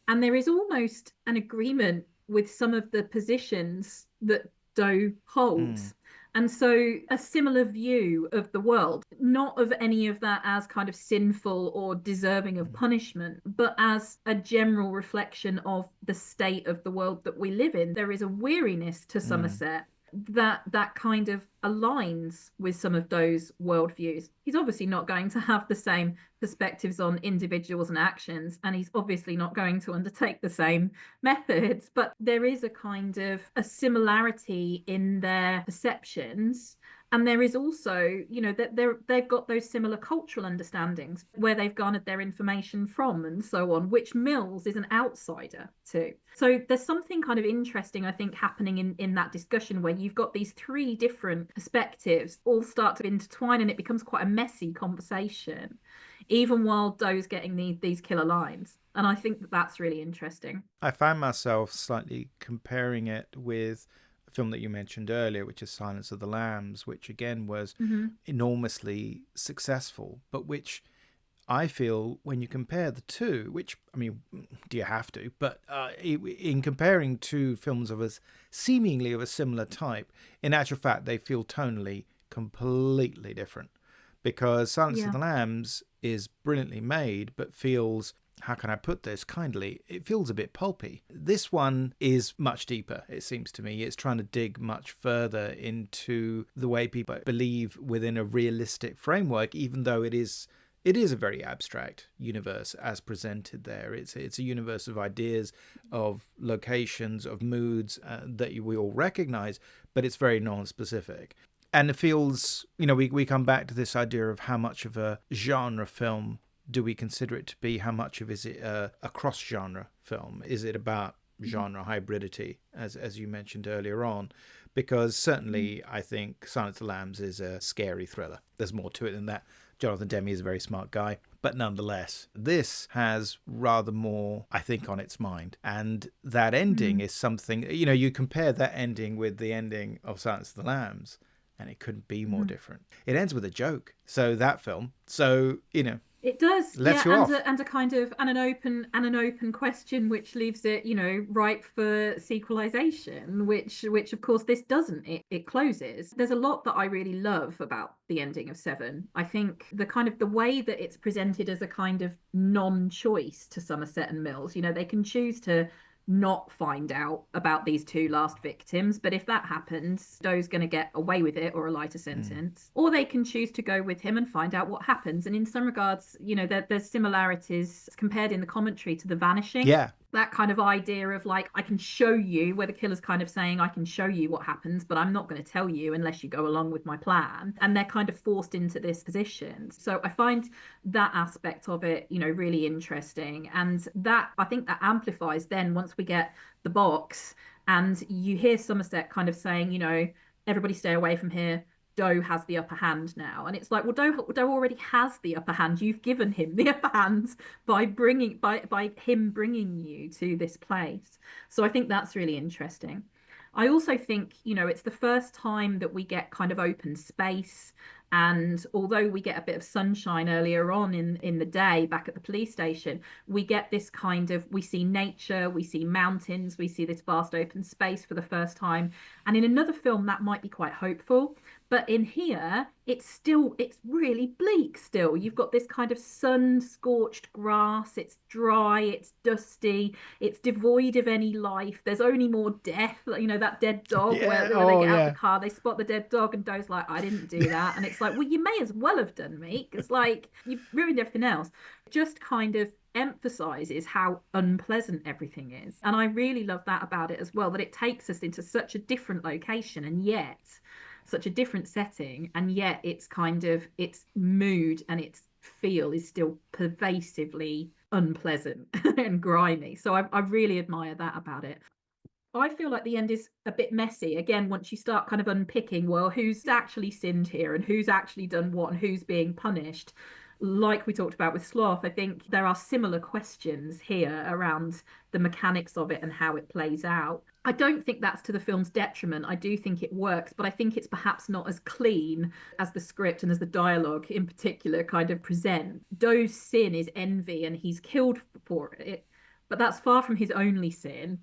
And there is almost an agreement with some of the positions that Doe holds. And so a similar view of the world, not of any of that as kind of sinful or deserving of punishment, but as a general reflection of the state of the world that we live in. There is a weariness to Somerset that kind of aligns with some of Doe's worldviews. He's obviously not going to have the same perspectives on individuals and actions, and he's obviously not going to undertake the same methods, but there is a kind of a similarity in their perceptions. And there is also, that they've got those similar cultural understandings where they've garnered their information from and so on, which Mills is an outsider to. So there's something kind of interesting, I think, happening in that discussion where you've got these three different perspectives all start to intertwine, and it becomes quite a messy conversation, even while Doe's getting these killer lines. And I think that's really interesting. I find myself slightly comparing it with film that you mentioned earlier, which is Silence of the Lambs, which again was enormously successful, but which I feel when you compare the two, which, I mean, do you have to? But in comparing two films seemingly of a similar type, in actual fact, they feel tonally completely different. Because Silence of the Lambs is brilliantly made, but feels, how can I put this kindly? It feels a bit pulpy. This one is much deeper, it seems to me. It's trying to dig much further into the way people believe within a realistic framework, even though it is a very abstract universe as presented there. It's a universe of ideas, of locations, of moods that we all recognize, but it's very non-specific. And it feels, we come back to this idea of how much of a genre film do we consider it to be? How much of is it a cross-genre film? Is it about genre hybridity, as you mentioned earlier on? Because certainly I think Silence of the Lambs is a scary thriller. There's more to it than that. Jonathan Demme is a very smart guy. But nonetheless, this has rather more, I think, on its mind. And that ending is something, you compare that ending with the ending of Silence of the Lambs, and it couldn't be more different. It ends with a joke. So that film. So, it does, lets you off. And a kind of an open question, which leaves it, ripe for sequelization, which of course this doesn't. It closes. There's a lot that I really love about the ending of Seven. I think the way that it's presented as a kind of non-choice to Somerset and Mills. They can choose to not find out about these two last victims, but if that happens, Doe's going to get away with it or a lighter sentence, or they can choose to go with him and find out what happens. And in some regards, there's similarities compared in the commentary to The Vanishing. That kind of idea of like, I can show you, where the killer's kind of saying, I can show you what happens, but I'm not going to tell you unless you go along with my plan. And they're kind of forced into this position. So I find that aspect of it, really interesting. And that, I think that amplifies then once we get the box and you hear Somerset kind of saying, everybody stay away from here. Doe has the upper hand now. And it's like, well, Doe already has the upper hand. You've given him the upper hand by him bringing you to this place. So I think that's really interesting. I also think, it's the first time that we get kind of open space. And although we get a bit of sunshine earlier on in the day back at the police station, we get this we see nature, we see mountains, we see this vast open space for the first time. And in another film, that might be quite hopeful. But in here, it's really bleak still. You've got this kind of sun-scorched grass. It's dry, it's dusty, it's devoid of any life. There's only more death. That dead dog where they get out the car, they spot the dead dog and Doe's like, I didn't do that. And it's like, well, you may as well have done, mate, because like you've ruined everything else. It just kind of emphasizes how unpleasant everything is. And I really love that about it as well, that it takes us into such a different location and yet such a different setting, and yet it's its mood and its feel is still pervasively unpleasant and grimy. So I really admire that about it. I feel like the end is a bit messy. Again, once you start kind of unpicking, well, who's actually sinned here and who's actually done what and who's being punished. Like we talked about with Sloth, I think there are similar questions here around the mechanics of it and how it plays out. I don't think that's to the film's detriment. I do think it works, but I think it's perhaps not as clean as the script and as the dialogue in particular kind of present. Doe's sin is envy and he's killed for it, but that's far from his only sin.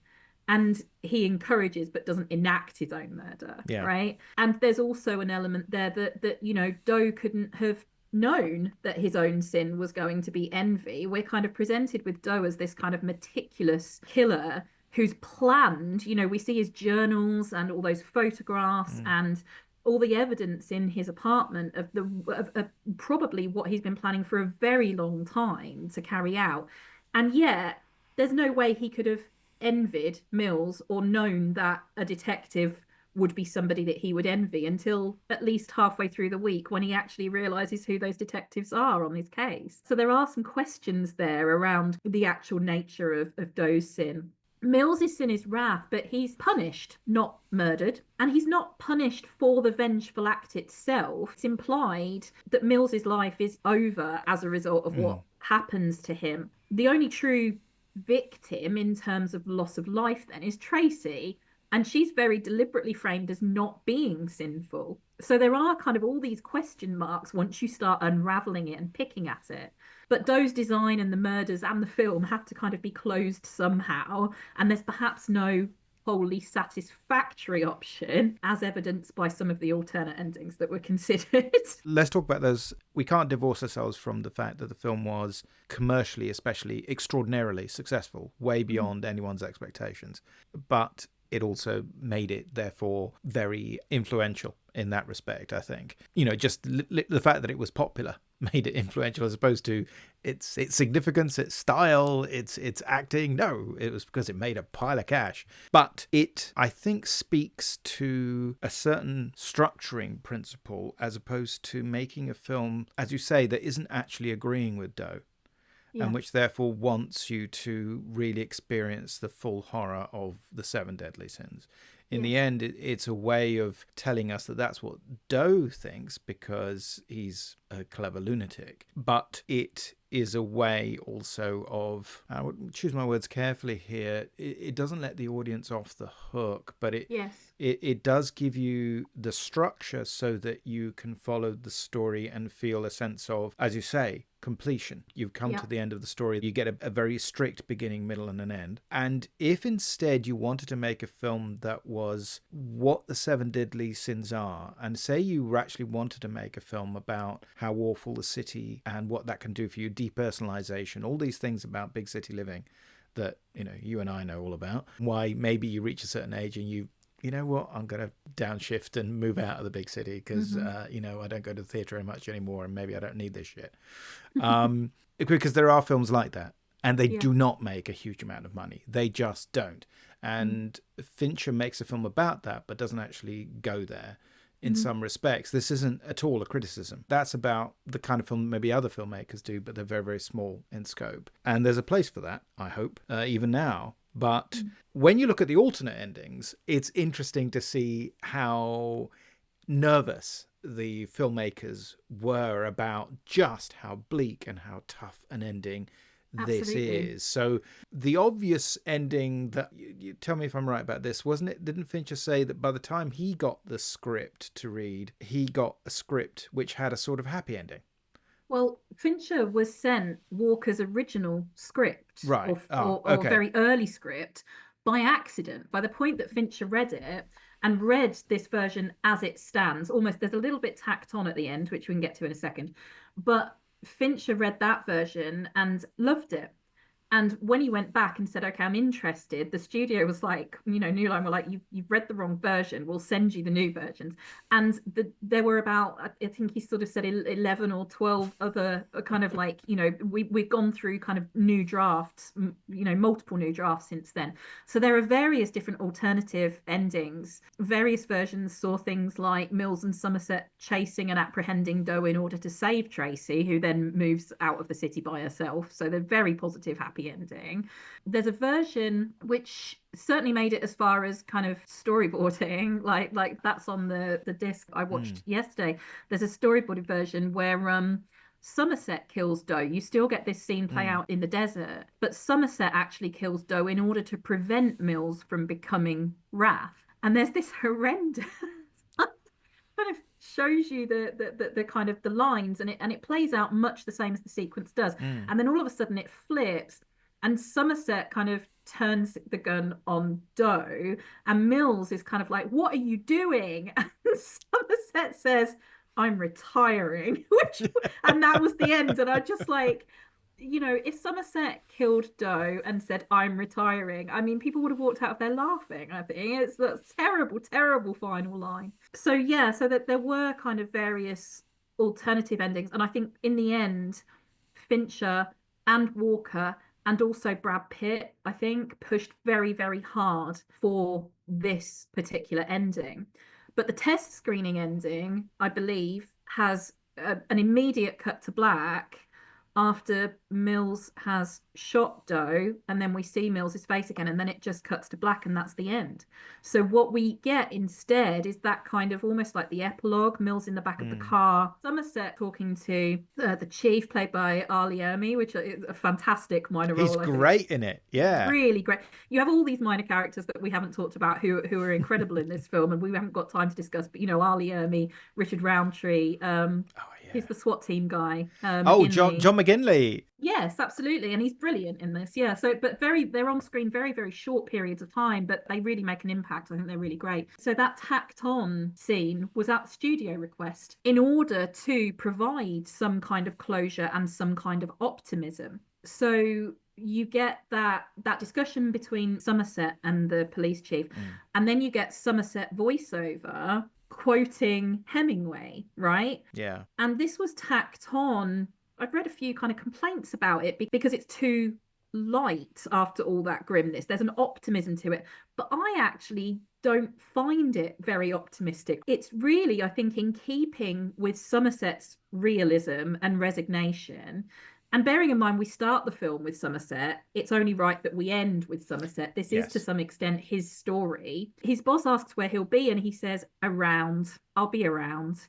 And he encourages but doesn't enact his own murder, right? And there's also an element there that Doe couldn't have known that his own sin was going to be envy. We're kind of presented with Doe as this kind of meticulous killer who's planned, we see his journals and all those photographs and all the evidence in his apartment of probably what he's been planning for a very long time to carry out. And yet there's no way he could have envied Mills or known that a detective would be somebody that he would envy until at least halfway through the week when he actually realizes who those detectives are on his case. So there are some questions there around the actual nature of Doe's sin. Mills's sin is wrath, but he's punished, not murdered. And he's not punished for the vengeful act itself. It's implied that Mills's life is over as a result of what happens to him. The only true victim in terms of loss of life then is Tracy. And she's very deliberately framed as not being sinful. So there are kind of all these question marks once you start unraveling it and picking at it. But Doe's design and the murders and the film have to kind of be closed somehow. And there's perhaps no wholly satisfactory option, as evidenced by some of the alternate endings that were considered. Let's talk about those. We can't divorce ourselves from the fact that the film was commercially, especially, extraordinarily successful, way beyond anyone's expectations. But it also made it, therefore, very influential in that respect, I think. Just the fact that it was popular made it influential as opposed to its significance, its style, its acting. No, it was because it made a pile of cash. But it, I think, speaks to a certain structuring principle as opposed to making a film, as you say, that isn't actually agreeing with Doe. Yeah. And which therefore wants you to really experience the full horror of the 7 deadly sins. In the end, it's a way of telling us that that's what Doe thinks because he's a clever lunatic, but it is a way also of, I would choose my words carefully here, it doesn't let the audience off the hook, but it does give you the structure so that you can follow the story and feel a sense of, as you say, completion. You've come to the end of the story. You get a very strict beginning, middle, and an end. And if instead you wanted to make a film that was what the seven deadly sins are, and say you actually wanted to make a film about how awful the city and what that can do for you, depersonalization, all these things about big city living that, you know, you and I know all about, why maybe you reach a certain age and you know what, I'm going to downshift and move out of the big city because, you know, I don't go to the theatre very much anymore and maybe I don't need this shit. Because there are films like that and they do not make a huge amount of money. They just don't. And Fincher makes a film about that but doesn't actually go there in some respects. This isn't at all a criticism. That's about the kind of film maybe other filmmakers do, but they're very, very small in scope. And there's a place for that, I hope, even now. But when you look at the alternate endings, it's interesting to see how nervous the filmmakers were about just how bleak and how tough an ending this is. So the obvious ending that, you tell me if I'm right about this, wasn't it? Didn't Fincher say that by the time he got the script to read, he got a script which had a sort of happy ending? Well, Fincher was sent Walker's original script, right? or very early script, by accident. By the point that Fincher read it and read this version as it stands, almost, there's a little bit tacked on at the end, which we can get to in a second, but Fincher read that version and loved it. And when he went back and said, okay, I'm interested, the studio was like, you know, New Line were like, you've read the wrong version. We'll send you the new versions. And there were about, I think he sort of said 11 or 12 other kind of like, you know, we've gone through kind of new drafts, you know, multiple new drafts since then. So there are various different alternative endings. Various versions saw things like Mills and Somerset chasing and apprehending Doe in order to save Tracy, who then moves out of the city by herself. So they're very positive, happy ending. There's a version which certainly made it as far as kind of storyboarding, like that's on the disc I watched yesterday. There's a storyboarded version where Somerset kills Doe. You still get this scene play out in the desert, but Somerset actually kills Doe in order to prevent Mills from becoming Wrath. And there's this horrendous kind of shows you the kind of the lines, and it plays out much the same as the sequence does. And then all of a sudden it flips and Somerset kind of turns the gun on Doe and Mills is kind of like, what are you doing? And Somerset says, I'm retiring, and that was the end. And I just like, you know, if Somerset killed Doe and said, I'm retiring, I mean, people would have walked out of there laughing. I think that's terrible, terrible final line. So yeah, so that there were kind of various alternative endings. And I think in the end, Fincher and Walker and also Brad Pitt, I think, pushed very, very hard for this particular ending. But the test screening ending, I believe, has an immediate cut to black after Mills has shot Doe, and then we see Mills's face again, and then it just cuts to black, and that's the end. So what we get instead is that kind of almost like the epilogue, Mills in the back of the car, Somerset talking to the chief, played by Ali Ermey, which is a fantastic minor role. He's great in it, yeah. Really great. You have all these minor characters that we haven't talked about who are incredible in this film, and we haven't got time to discuss, but, you know, Ali Ermey, Richard Roundtree, he's the SWAT team guy. John McGinley. Yes, absolutely. And he's brilliant in this. Yeah. So, but they're on screen very, very short periods of time, but they really make an impact. I think they're really great. So that tacked on scene was at studio request in order to provide some kind of closure and some kind of optimism. So you get that discussion between Somerset and the police chief, and then you get Somerset voiceover quoting Hemingway, right? Yeah. And this was tacked on. I've read a few kind of complaints about it because it's too light after all that grimness. There's an optimism to it, but I actually don't find it very optimistic. It's really, I think, in keeping with Somerset's realism and resignation. And bearing in mind, we start the film with Somerset, it's only right that we end with Somerset. This is to some extent his story. His boss asks where he'll be, and he says, around. I'll be around.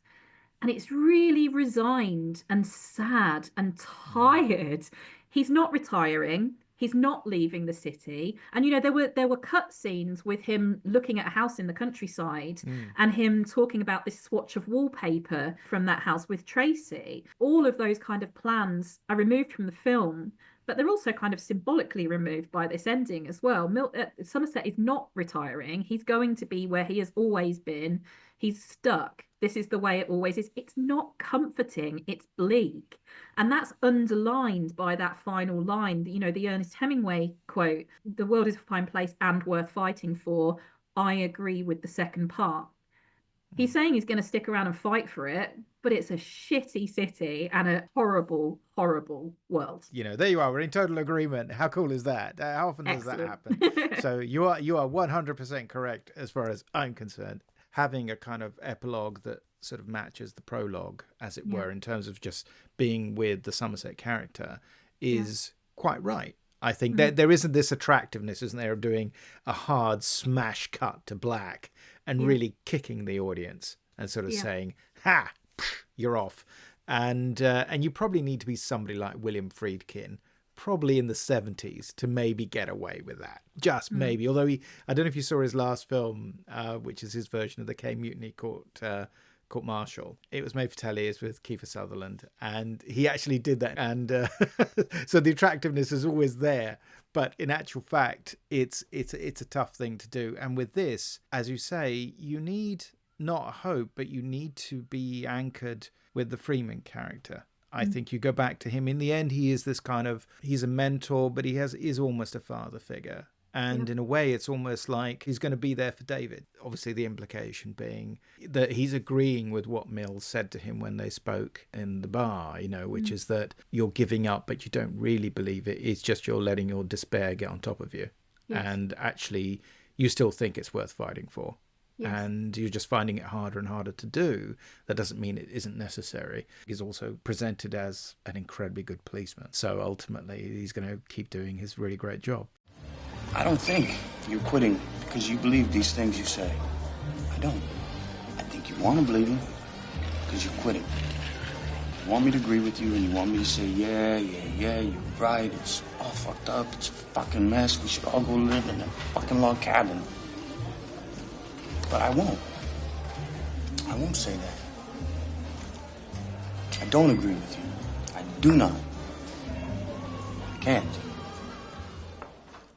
And it's really resigned and sad and tired. He's not retiring. He's not leaving the city. And there were cut scenes with him looking at a house in the countryside and him talking about this swatch of wallpaper from that house with Tracy. All of those kind of plans are removed from the film, but they're also kind of symbolically removed by this ending as well. Somerset is not retiring. He's going to be where he has always been. He's stuck. This is the way it always is. It's not comforting. It's bleak. And that's underlined by that final line, the Ernest Hemingway quote, "The world is a fine place and worth fighting for. I agree with the second part." He's saying he's going to stick around and fight for it, but it's a shitty city and a horrible, horrible world. There you are. We're in total agreement. How cool is that? How often does that happen? So you are 100% correct as far as I'm concerned. Having a kind of epilogue that sort of matches the prologue, as it were, in terms of just being with the Somerset character is quite right. I think there isn't this attractiveness, isn't there, of doing a hard smash cut to black and really kicking the audience and sort of saying, "Ha, you're off." And you probably need to be somebody like William Friedkin, probably in the 70s, to maybe get away with that. Just maybe. Although I don't know if you saw his last film, which is his version of the K Mutiny Court Martial. It was made for telly. It's with Kiefer Sutherland, and he actually did that. And so the attractiveness is always there, but in actual fact, it's a tough thing to do. And with this, as you say, you need not a hope, but you need to be anchored with the Freeman character. I think you go back to him. In the end, he is this kind of, he's a mentor, but is almost a father figure. And in a way, it's almost like he's going to be there for David. Obviously, the implication being that he's agreeing with what Mills said to him when they spoke in the bar, which is that you're giving up, but you don't really believe it. It's just you're letting your despair get on top of you. Yes. And actually, you still think it's worth fighting for. Yes. And you're just finding it harder and harder to do. That doesn't mean it isn't necessary. He's also presented as an incredibly good policeman. So ultimately, he's going to keep doing his really great job. I don't think you're quitting because you believe these things you say. I don't. I think you want to believe them because you're quitting. You want me to agree with you and you want me to say, yeah, you're right. It's all fucked up. It's a fucking mess. We should all go live in a fucking log cabin. But I won't. I won't say that. I don't agree with you. I do not. I can't.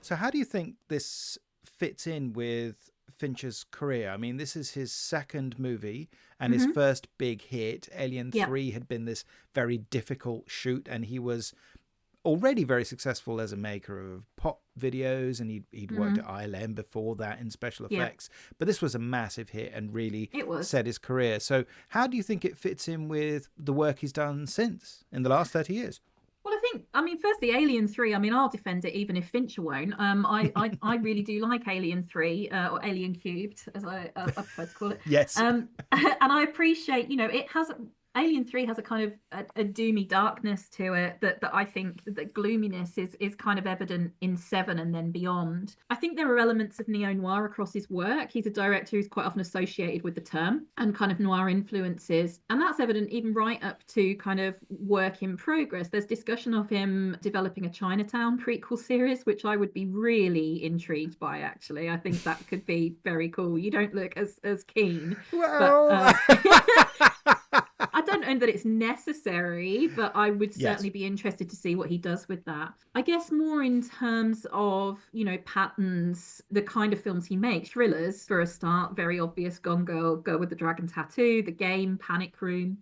So how do you think this fits in with Fincher's career? I mean, this is his second movie and his first big hit. Alien 3 had been this very difficult shoot, and he was already very successful as a maker of pop videos, and he'd worked at ILM before that in special effects. But this was a massive hit and really set his career. So how do you think it fits in with the work he's done since in the last 30 years? Well, firstly, Alien 3, I'll defend it even if Fincher won't. I really do like Alien 3, or Alien Cubed, as I prefer to call it. Yes. And I appreciate, Alien 3 has a kind of a doomy darkness to it that I think that gloominess is kind of evident in 7 and then beyond. I think there are elements of neo-noir across his work. He's a director who's quite often associated with the term and kind of noir influences. And that's evident even right up to kind of work in progress. There's discussion of him developing a Chinatown prequel series, which I would be really intrigued by, actually. I think that could be very cool. You don't look as keen. Well... But, I don't know that it's necessary, but I would certainly be interested to see what he does with that. I guess more in terms of, patterns, the kind of films he makes. Thrillers, for a start, very obvious. Gone Girl, Girl with the Dragon Tattoo, The Game, Panic Room.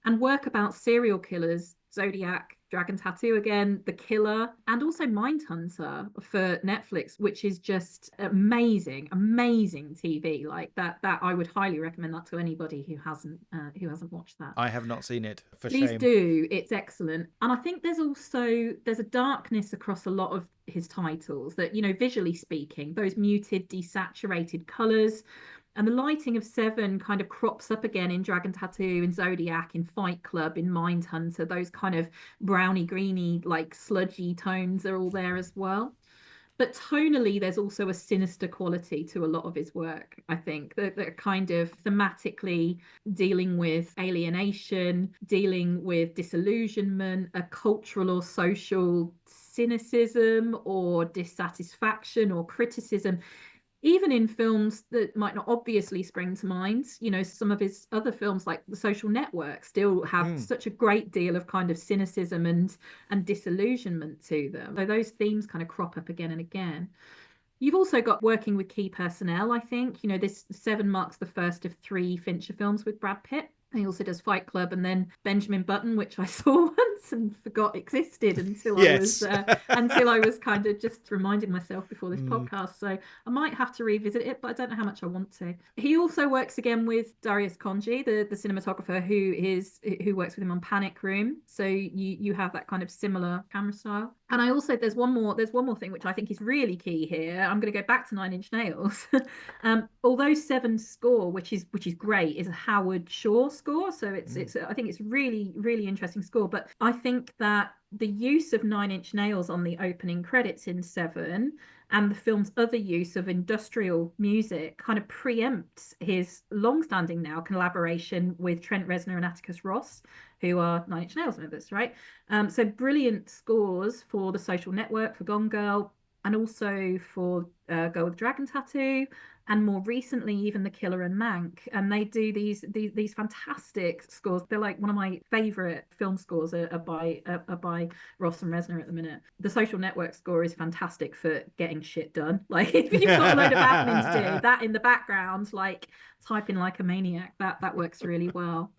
And work about serial killers, Zodiac, Dragon Tattoo again, The Killer, and also Mindhunter for Netflix, which is just amazing TV. Like that I would highly recommend that to anybody who hasn't watched that. I have not seen it, for Please shame. do. It's excellent. And I think there's a darkness across a lot of his titles that, visually speaking, those muted, desaturated colours. And the lighting of 7 kind of crops up again in Dragon Tattoo, in Zodiac, in Fight Club, in Mindhunter. Those kind of browny, greeny, like sludgy tones are all there as well. But tonally, there's also a sinister quality to a lot of his work, I think, that kind of thematically dealing with alienation, dealing with disillusionment, a cultural or social cynicism or dissatisfaction or criticism. Even in films that might not obviously spring to mind, some of his other films like The Social Network still have such a great deal of kind of cynicism and disillusionment to them. So those themes kind of crop up again and again. You've also got working with key personnel, I think. This Seven marks the first of 3 Fincher films with Brad Pitt. He also does Fight Club and then Benjamin Button, which I saw once and forgot existed until Yes. until I was kind of just reminding myself before this podcast. So I might have to revisit it, but I don't know how much I want to. He also works again with Darius Khondji, the cinematographer who works with him on Panic Room. So you have that kind of similar camera style. And I also there's one more thing which I think is really key here. I'm going to go back to Nine Inch Nails. Although Seven's score, which is great, is a Howard Shore score, so it's I think it's really, really interesting score. But I think that the use of Nine Inch Nails on the opening credits in Seven and the film's other use of industrial music kind of preempts his long-standing now collaboration with Trent Reznor and Atticus Ross, who are Nine Inch Nails members, right? So brilliant scores for The Social Network, for Gone Girl, and also for Girl with Dragon Tattoo, and more recently even The Killer and Mank. And they do these fantastic scores. They're like one of my favorite film scores are by Ross and Reznor at the minute. The Social Network score is fantastic for getting shit done. Like if you've got a load of admin to do, that in the background, like typing like a maniac, that works really well.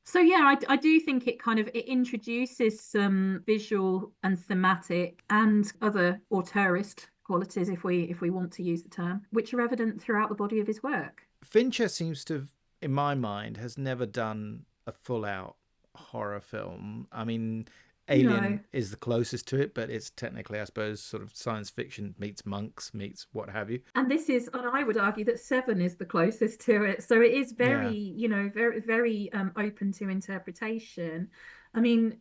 So yeah, I do think it introduces some visual and thematic and other auteurist qualities, if we want to use the term, which are evident throughout the body of his work. Fincher seems to have, in my mind, has never done a full-out horror film. I mean, Alien is the closest to it, but it's technically, I suppose, sort of science fiction meets monks meets what have you. And I would argue that Seven is the closest to it. So it is very, very, very open to interpretation. I mean,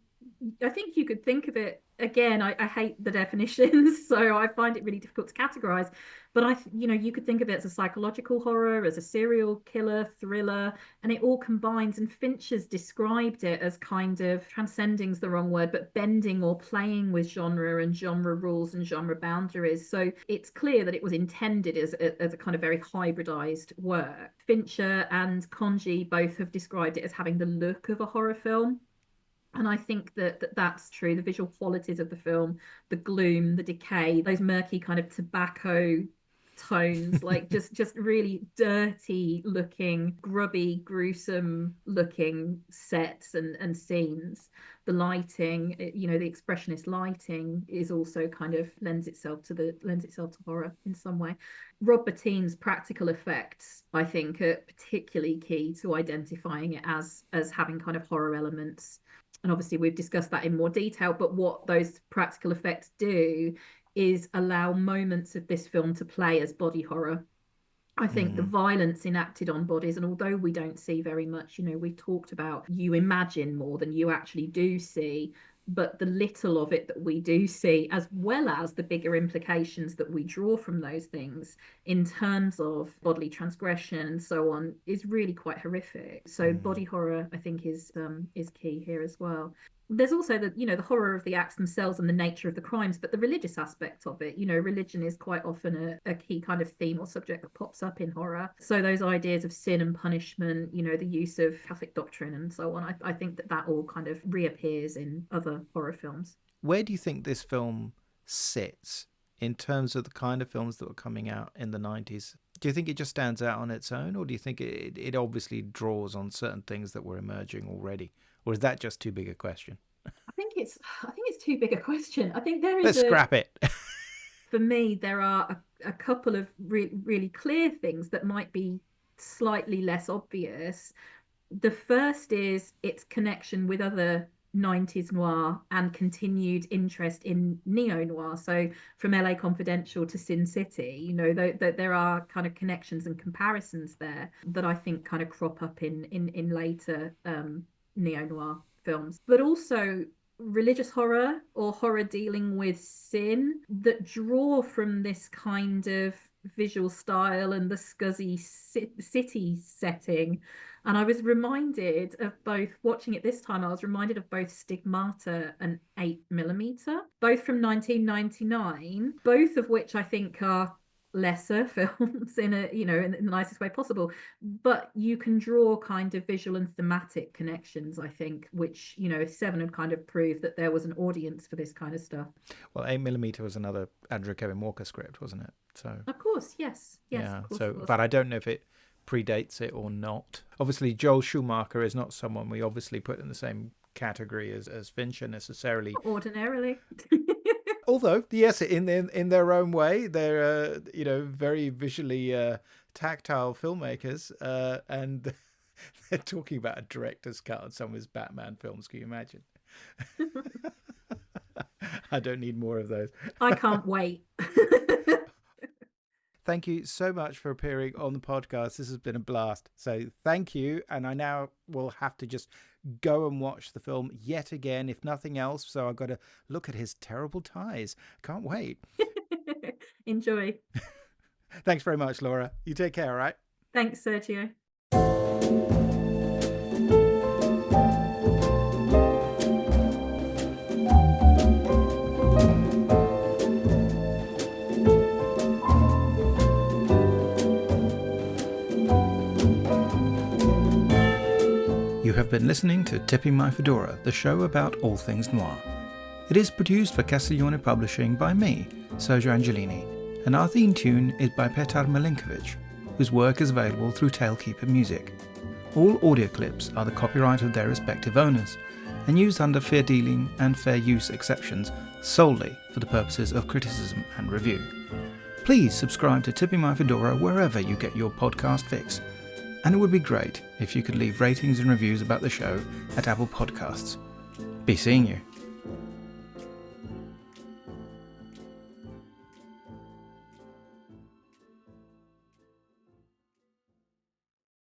I think you could think of it again. I hate the definitions, so I find it really difficult to categorize. But you could think of it as a psychological horror, as a serial killer thriller, and it all combines. And Fincher's described it as kind of transcending's the wrong word, but bending or playing with genre and genre rules and genre boundaries. So it's clear that it was intended as a kind of very hybridized work. Fincher and Khondji both have described it as having the look of a horror film. And I think that's true. The visual qualities of the film, the gloom, the decay, those murky kind of tobacco tones, like just really dirty looking, grubby, gruesome looking sets and scenes. The lighting, the expressionist lighting is also kind of lends itself to horror in some way. Rob Bottin's practical effects, I think, are particularly key to identifying it as having kind of horror elements. And obviously we've discussed that in more detail, but what those practical effects do is allow moments of this film to play as body horror. I think the violence enacted on bodies, and although we don't see very much, we've talked about you imagine more than you actually do see, but the little of it that we do see, as well as the bigger implications that we draw from those things in terms of bodily transgression and so on, is really quite horrific. So body horror, I think, is key here as well. There's also the horror of the acts themselves and the nature of the crimes, but the religious aspect of it, religion is quite often a key kind of theme or subject that pops up in horror. So those ideas of sin and punishment, the use of Catholic doctrine and so on, I think that all kind of reappears in other horror films. Where do you think this film sits in terms of the kind of films that were coming out in the 90s? Do you think it just stands out on its own, or do you think it obviously draws on certain things that were emerging already? Or is that just too big a question? I think it's too big a question. I think there is. Let's scrap it. For me, there are a couple of really clear things that might be slightly less obvious. The first is its connection with other 90s noir and continued interest in neo-noir. So from LA Confidential to Sin City, there are kind of connections and comparisons there that I think kind of crop up in later neo-noir films. But also religious horror or horror dealing with sin that draw from this kind of visual style and the scuzzy city setting. And I was reminded of both, watching it this time, I was reminded of both Stigmata and 8mm, both from 1999, both of which I think are lesser films in the nicest way possible, but you can draw kind of visual and thematic connections, I think, which Seven had kind of proved that there was an audience for this kind of stuff. Well, 8mm was another Andrew Kevin Walker script, wasn't it? So of course, yes, yeah, of course, so but I don't know if it predates it or not. Obviously Joel Schumacher is not someone we obviously put in the same category as Fincher necessarily. Not ordinarily. Although, yes, in their own way, they're very visually tactile filmmakers, and they're talking about a director's cut on some of his Batman films. Can you imagine? I don't need more of those. I can't wait. Thank you so much for appearing on the podcast. This has been a blast. So thank you. And I now will have to just go and watch the film yet again, if nothing else. So I've got to look at his terrible ties. Can't wait. Enjoy. Thanks very much, Laura. You take care, all right? Thanks, Sergio. You have been listening to Tipping My Fedora, the show about all things noir. It is produced for Castiglione Publishing by me, Sergio Angelini, and our theme tune is by Petar Milinkovic, whose work is available through Tailkeeper Music. All audio clips are the copyright of their respective owners, and used under fair dealing and fair use exceptions solely for the purposes of criticism and review. Please subscribe to Tipping My Fedora wherever you get your podcast fix. And it would be great if you could leave ratings and reviews about the show at Apple Podcasts. Be seeing you.